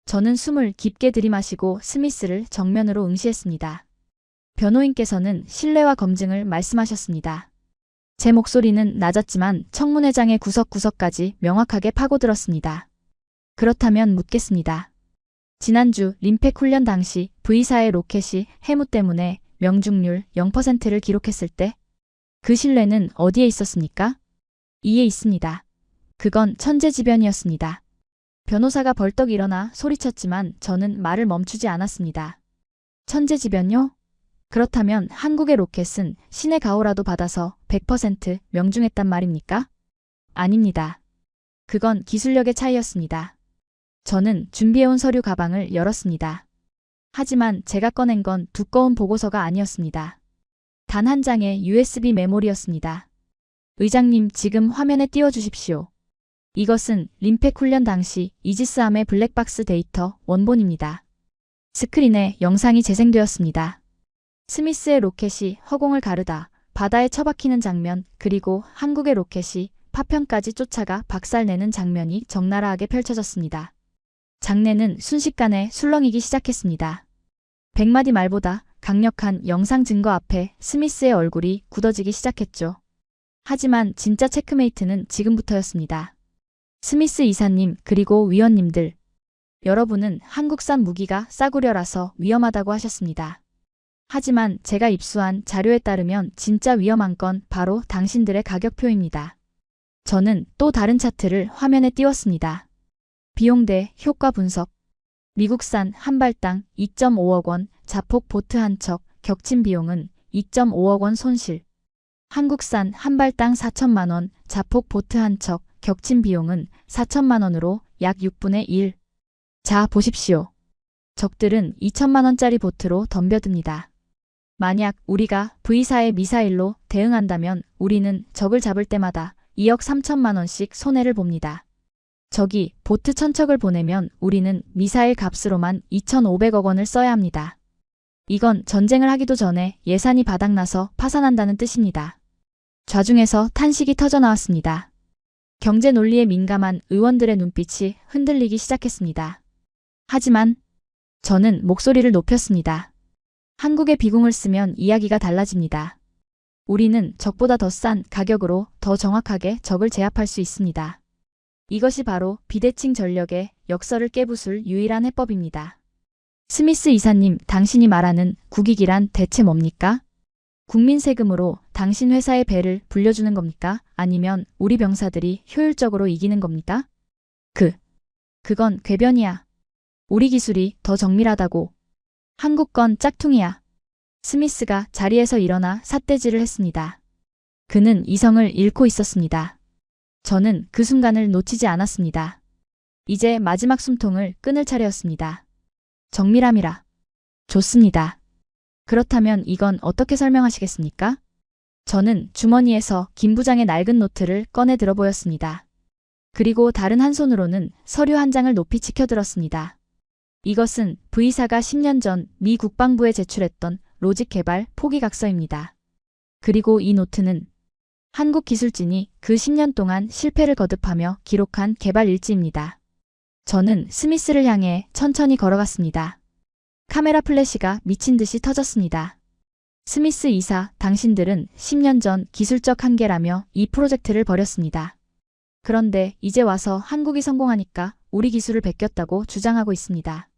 저는 숨을 깊게 들이마시고 스미스를 정면으로 응시했습니다. 변호인께서는 신뢰와 검증을 말씀하셨습니다. 제 목소리는 낮았지만 청문회장의 구석구석까지 명확하게 파고들었습니다. 그렇다면 묻겠습니다. 지난주 림팩 훈련 당시 V사의 로켓이 해무 때문에 명중률 0%를 기록했을 때 그 신뢰는 어디에 있었습니까? 이에 있습니다. 그건 천재지변이었습니다. 변호사가 벌떡 일어나 소리쳤지만 저는 말을 멈추지 않았습니다. 천재지변요? 그렇다면 한국의 로켓은 신의 가호라도 받아서 100% 명중했단 말입니까? 아닙니다. 그건 기술력의 차이였습니다. 저는 준비해온 서류 가방을 열었습니다. 하지만 제가 꺼낸 건 두꺼운 보고서가 아니었습니다. 단 한 장의 USB 메모리였습니다. 의장님 지금 화면에 띄워주십시오. 이것은 림팩 훈련 당시 이지스함의 블랙박스 데이터 원본입니다. 스크린에 영상이 재생되었습니다. 스미스의 로켓이 허공을 가르다 바다에 처박히는 장면 그리고 한국의 로켓이 파편까지 쫓아가 박살내는 장면이 적나라하게 펼쳐졌습니다. 장내는 순식간에 술렁이기 시작했습니다. 100마디 말보다 강력한 영상 증거 앞에 스미스의 얼굴이 굳어지기 시작했죠. 하지만 진짜 체크메이트는 지금부터였습니다. 스미스 이사님 그리고 위원님들. 여러분은 한국산 무기가 싸구려라서 위험하다고 하셨습니다. 하지만 제가 입수한 자료에 따르면 진짜 위험한 건 바로 당신들의 가격표입니다. 저는 또 다른 차트를 화면에 띄웠습니다. 비용 대 효과 분석. 미국산 한 발당 2.5억 원, 자폭 보트 한 척, 격침 비용은 2.5억 원 손실. 한국산 한 발당 4천만 원, 자폭 보트 한 척, 격침 비용은 4천만 원으로 약 6분의 1. 자, 보십시오. 적들은 2천만 원짜리 보트로 덤벼듭니다. 만약 우리가 V사의 미사일로 대응한다면 우리는 적을 잡을 때마다 2억 3천만 원씩 손해를 봅니다. 적이 보트 1000척을 보내면 우리는 미사일 값으로만 2,500억 원을 써야 합니다. 이건 전쟁을 하기도 전에 예산이 바닥나서 파산한다는 뜻입니다. 좌중에서 탄식이 터져나왔습니다. 경제 논리에 민감한 의원들의 눈빛이 흔들리기 시작했습니다. 하지만 저는 목소리를 높였습니다. 한국의 비공을 쓰면 이야기가 달라집니다. 우리는 적보다 더 싼 가격으로 더 정확하게 적을 제압할 수 있습니다. 이것이 바로 비대칭 전력의 역설을 깨부술 유일한 해법입니다. 스미스 이사님, 당신이 말하는 국익이란 대체 뭡니까? 국민 세금으로 당신 회사의 배를 불려주는 겁니까? 아니면 우리 병사들이 효율적으로 이기는 겁니까? 그건 궤변이야. 우리 기술이 더 정밀하다고. 한국 건 짝퉁이야. 스미스가 자리에서 일어나 삿대질을 했습니다. 그는 이성을 잃고 있었습니다. 저는 그 순간을 놓치지 않았습니다. 이제 마지막 숨통을 끊을 차례였습니다. 정밀함이라. 좋습니다. 그렇다면 이건 어떻게 설명하시겠습니까? 저는 주머니에서 김 부장의 낡은 노트를 꺼내 들어 보였습니다. 그리고 다른 한 손으로는 서류 한 장을 높이 치켜들었습니다. 이것은 V사가 10년 전 미 국방부에 제출했던 로직 개발 포기각서입니다. 그리고 이 노트는 한국 기술진이 그 10년 동안 실패를 거듭하며 기록한 개발 일지입니다. 저는 스미스를 향해 천천히 걸어갔습니다. 카메라 플래시가 미친 듯이 터졌습니다. 스미스 이사, 당신들은 10년 전 기술적 한계라며 이 프로젝트를 벌였습니다. 그런데 이제 와서 한국이 성공하니까 우리 기술을 베꼈다고 주장하고 있습니다.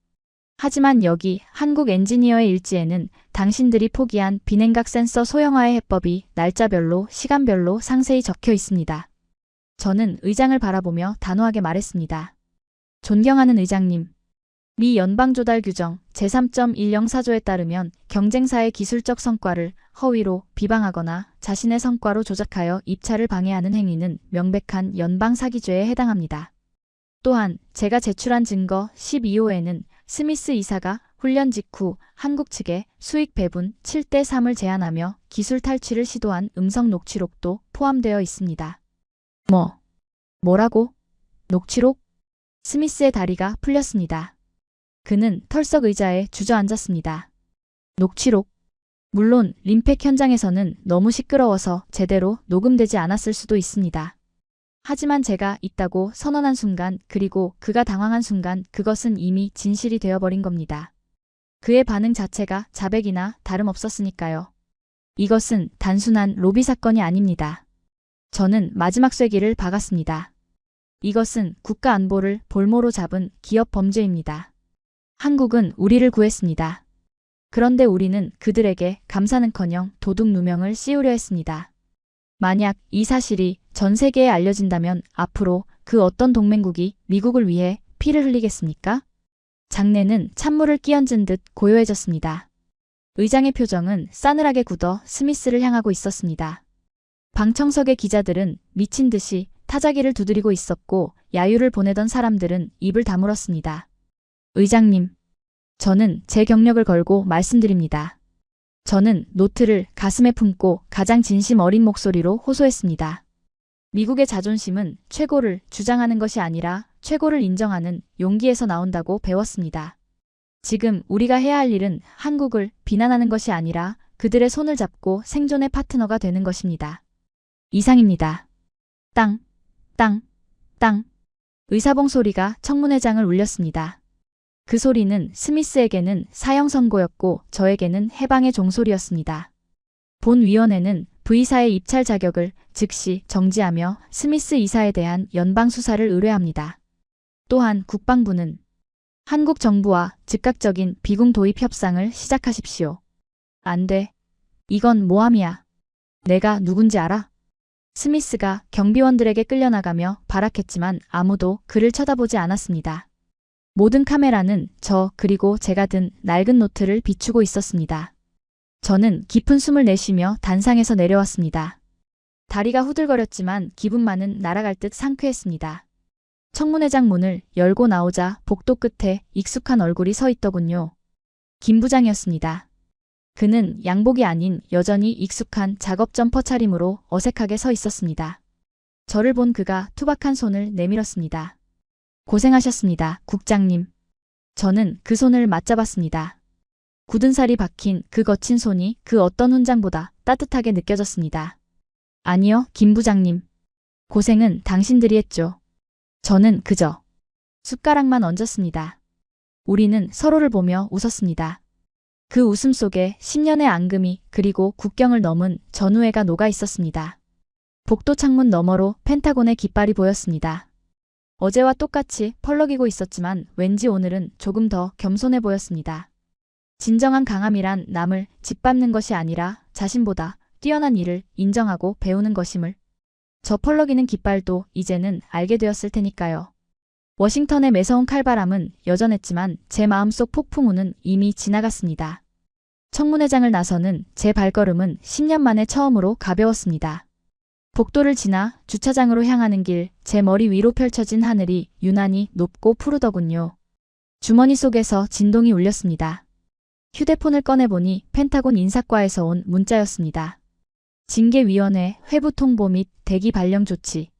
하지만 여기 한국 엔지니어의 일지에는 당신들이 포기한 비냉각 센서 소형화의 해법이 날짜별로, 시간별로 상세히 적혀 있습니다. 저는 의장을 바라보며 단호하게 말했습니다. 존경하는 의장님, 미 연방조달규정 제3.104조에 따르면 경쟁사의 기술적 성과를 허위로 비방하거나 자신의 성과로 조작하여 입찰을 방해하는 행위는 명백한 연방사기죄에 해당합니다. 또한 제가 제출한 증거 12호에는 스미스 이사가 훈련 직후 한국 측에 수익 배분 7대 3을 제안하며 기술 탈취를 시도한 음성 녹취록도 포함되어 있습니다. 뭐라고? 녹취록? 스미스의 다리가 풀렸습니다. 그는 털썩 의자에 주저앉았습니다. 녹취록. 물론 림팩 현장에서는 너무 시끄러워서 제대로 녹음되지 않았을 수도 있습니다. 하지만 제가 있다고 선언한 순간, 그리고 그가 당황한 순간 그것은 이미 진실이 되어버린 겁니다. 그의 반응 자체가 자백이나 다름없었으니까요. 이것은 단순한 로비 사건이 아닙니다. 저는 마지막 쐐기를 박았습니다. 이것은 국가 안보를 볼모로 잡은 기업 범죄입니다. 한국은 우리를 구했습니다. 그런데 우리는 그들에게 감사는커녕 도둑 누명을 씌우려 했습니다. 만약 이 사실이 전 세계에 알려진다면 앞으로 그 어떤 동맹국이 미국을 위해 피를 흘리겠습니까? 장내는 찬물을 끼얹은 듯 고요해졌습니다. 의장의 표정은 싸늘하게 굳어 스미스를 향하고 있었습니다. 방청석의 기자들은 미친 듯이 타자기를 두드리고 있었고 야유를 보내던 사람들은 입을 다물었습니다. 의장님, 저는 제 경력을 걸고 말씀드립니다. 저는 노트를 가슴에 품고 가장 진심 어린 목소리로 호소했습니다. 미국의 자존심은 최고를 주장하는 것이 아니라 최고를 인정하는 용기에서 나온다고 배웠습니다. 지금 우리가 해야 할 일은 한국을 비난하는 것이 아니라 그들의 손을 잡고 생존의 파트너가 되는 것입니다. 이상입니다. 땅, 땅, 땅. 의사봉 소리가 청문회장을 울렸습니다. 그 소리는 스미스에게는 사형 선고였고 저에게는 해방의 종소리였습니다. 본위원회는 V사의 입찰 자격을 즉시 정지하며 스미스 이사에 대한 연방 수사를 의뢰합니다. 또한 국방부는 한국 정부와 즉각적인 비공 도입 협상을 시작하십시오. 안 돼. 이건 모함이야. 내가 누군지 알아? 스미스가 경비원들에게 끌려나가며 발악했지만 아무도 그를 쳐다보지 않았습니다. 모든 카메라는 저 그리고 제가 든 낡은 노트를 비추고 있었습니다. 저는 깊은 숨을 내쉬며 단상에서 내려왔습니다. 다리가 후들거렸지만 기분만은 날아갈 듯 상쾌했습니다. 청문회장 문을 열고 나오자 복도 끝에 익숙한 얼굴이 서 있더군요. 김 부장이었습니다. 그는 양복이 아닌 여전히 익숙한 작업 점퍼 차림으로 어색하게 서 있었습니다. 저를 본 그가 투박한 손을 내밀었습니다. 고생하셨습니다, 국장님. 저는 그 손을 맞잡았습니다. 굳은 살이 박힌 그 거친 손이 그 어떤 훈장보다 따뜻하게 느껴졌습니다. 아니요, 김 부장님. 고생은 당신들이 했죠. 저는 그저 숟가락만 얹었습니다. 우리는 서로를 보며 웃었습니다. 그 웃음 속에 10년의 앙금이 그리고 국경을 넘은 전우애가 녹아 있었습니다. 복도 창문 너머로 펜타곤의 깃발이 보였습니다. 어제와 똑같이 펄럭이고 있었지만 왠지 오늘은 조금 더 겸손해 보였습니다. 진정한 강함이란 남을 짓밟는 것이 아니라 자신보다 뛰어난 일을 인정하고 배우는 것임을 저 펄럭이는 깃발도 이제는 알게 되었을 테니까요. 워싱턴의 매서운 칼바람은 여전했지만 제 마음속 폭풍우는 이미 지나갔습니다. 청문회장을 나서는 제 발걸음은 10년 만에 처음으로 가벼웠습니다. 복도를 지나 주차장으로 향하는 길, 제 머리 위로 펼쳐진 하늘이 유난히 높고 푸르더군요. 주머니 속에서 진동이 울렸습니다. 휴대폰을 꺼내보니 펜타곤 인사과에서 온 문자였습니다. 징계위원회 회부 통보 및 대기 발령 조치.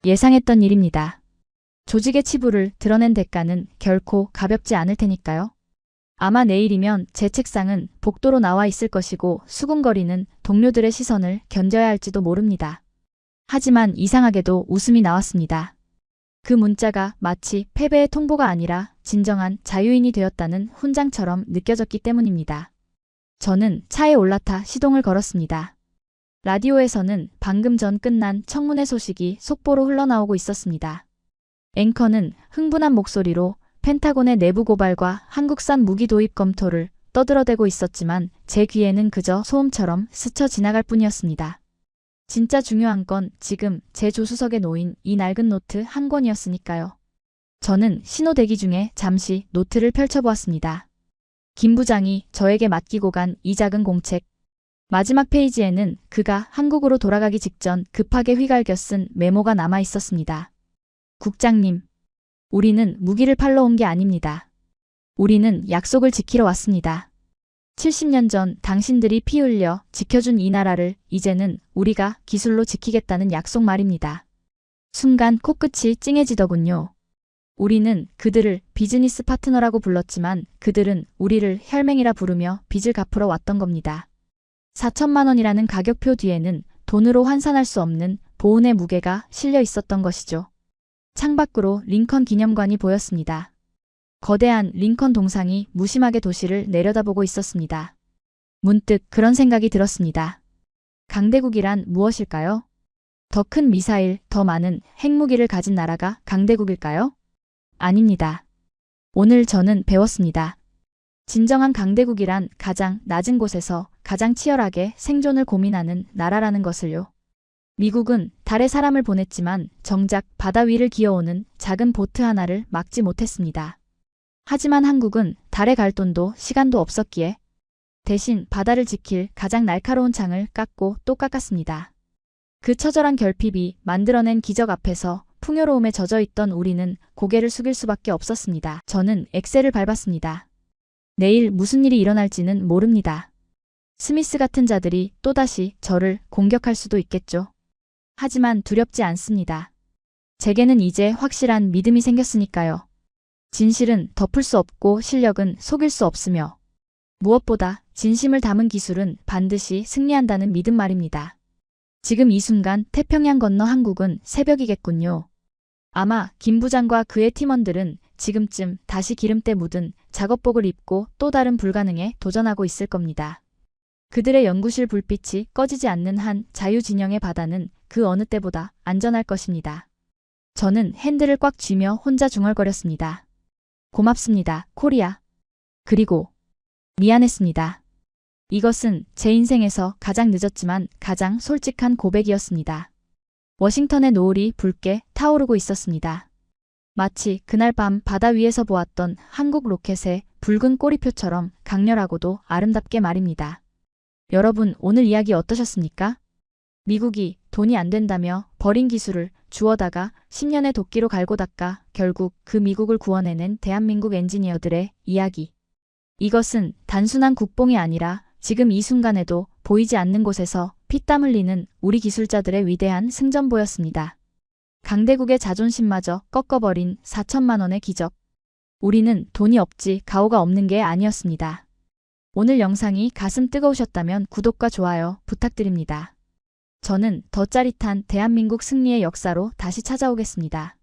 예상했던 일입니다. 조직의 치부를 드러낸 대가는 결코 가볍지 않을 테니까요. 아마 내일이면 제 책상은 복도로 나와 있을 것이고 수군거리는 동료들의 시선을 견뎌야 할지도 모릅니다. 하지만 이상하게도 웃음이 나왔습니다. 그 문자가 마치 패배의 통보가 아니라 진정한 자유인이 되었다는 훈장처럼 느껴졌기 때문입니다. 저는 차에 올라타 시동을 걸었습니다. 라디오에서는 방금 전 끝난 청문회 소식이 속보로 흘러나오고 있었습니다. 앵커는 흥분한 목소리로 펜타곤의 내부 고발과 한국산 무기 도입 검토를 떠들어대고 있었지만 제 귀에는 그저 소음처럼 스쳐 지나갈 뿐이었습니다. 진짜 중요한 건 지금 제 조수석에 놓인 이 낡은 노트 한 권이었으니까요. 저는 신호 대기 중에 잠시 노트를 펼쳐보았습니다. 김 부장이 저에게 맡기고 간 이 작은 공책. 마지막 페이지에는 그가 한국으로 돌아가기 직전 급하게 휘갈겨 쓴 메모가 남아 있었습니다. 국장님, 우리는 무기를 팔러 온 게 아닙니다. 우리는 약속을 지키러 왔습니다. 70년 전 당신들이 피 흘려 지켜준 이 나라를 이제는 우리가 기술로 지키겠다는 약속 말입니다. 순간 코끝이 찡해지더군요. 우리는 그들을 비즈니스 파트너라고 불렀지만 그들은 우리를 혈맹이라 부르며 빚을 갚으러 왔던 겁니다. 4천만 원이라는 가격표 뒤에는 돈으로 환산할 수 없는 보은의 무게가 실려 있었던 것이죠. 창밖으로 링컨 기념관이 보였습니다. 거대한 링컨 동상이 무심하게 도시를 내려다보고 있었습니다. 문득 그런 생각이 들었습니다. 강대국이란 무엇일까요? 더 큰 미사일, 더 많은 핵무기를 가진 나라가 강대국일까요? 아닙니다. 오늘 저는 배웠습니다. 진정한 강대국이란 가장 낮은 곳에서 가장 치열하게 생존을 고민하는 나라라는 것을요. 미국은 달에 사람을 보냈지만 정작 바다 위를 기어오는 작은 보트 하나를 막지 못했습니다. 하지만 한국은 달에 갈 돈도 시간도 없었기에 대신 바다를 지킬 가장 날카로운 창을 깎고 또 깎았습니다. 그 처절한 결핍이 만들어낸 기적 앞에서 풍요로움에 젖어있던 우리는 고개를 숙일 수밖에 없었습니다. 저는 엑셀을 밟았습니다. 내일 무슨 일이 일어날지는 모릅니다. 스미스 같은 자들이 또다시 저를 공격할 수도 있겠죠. 하지만 두렵지 않습니다. 제게는 이제 확실한 믿음이 생겼으니까요. 진실은 덮을 수 없고 실력은 속일 수 없으며 무엇보다 진심을 담은 기술은 반드시 승리한다는 믿음 말입니다. 지금 이 순간 태평양 건너 한국은 새벽이겠군요. 아마 김 부장과 그의 팀원들은 지금쯤 다시 기름때 묻은 작업복을 입고 또 다른 불가능에 도전하고 있을 겁니다. 그들의 연구실 불빛이 꺼지지 않는 한 자유진영의 바다는 그 어느 때보다 안전할 것입니다. 저는 핸들을 꽉 쥐며 혼자 중얼거렸습니다. 고맙습니다, 코리아. 그리고 미안했습니다. 이것은 제 인생에서 가장 늦었지만 가장 솔직한 고백이었습니다. 워싱턴의 노을이 붉게 타오르고 있었습니다. 마치 그날 밤 바다 위에서 보았던 한국 로켓의 붉은 꼬리표처럼 강렬하고도 아름답게 말입니다. 여러분, 오늘 이야기 어떠셨습니까? 미국이 돈이 안 된다며 버린 기술을 주워다가 10년의 도끼로 갈고 닦아 결국 그 미국을 구원해낸 대한민국 엔지니어들의 이야기. 이것은 단순한 국뽕이 아니라 지금 이 순간에도 보이지 않는 곳에서 피땀 흘리는 우리 기술자들의 위대한 승전보였습니다. 강대국의 자존심마저 꺾어버린 4천만 원의 기적. 우리는 돈이 없지 가오가 없는 게 아니었습니다. 오늘 영상이 가슴 뜨거우셨다면 구독과 좋아요 부탁드립니다. 저는 더 짜릿한 대한민국 승리의 역사로 다시 찾아오겠습니다.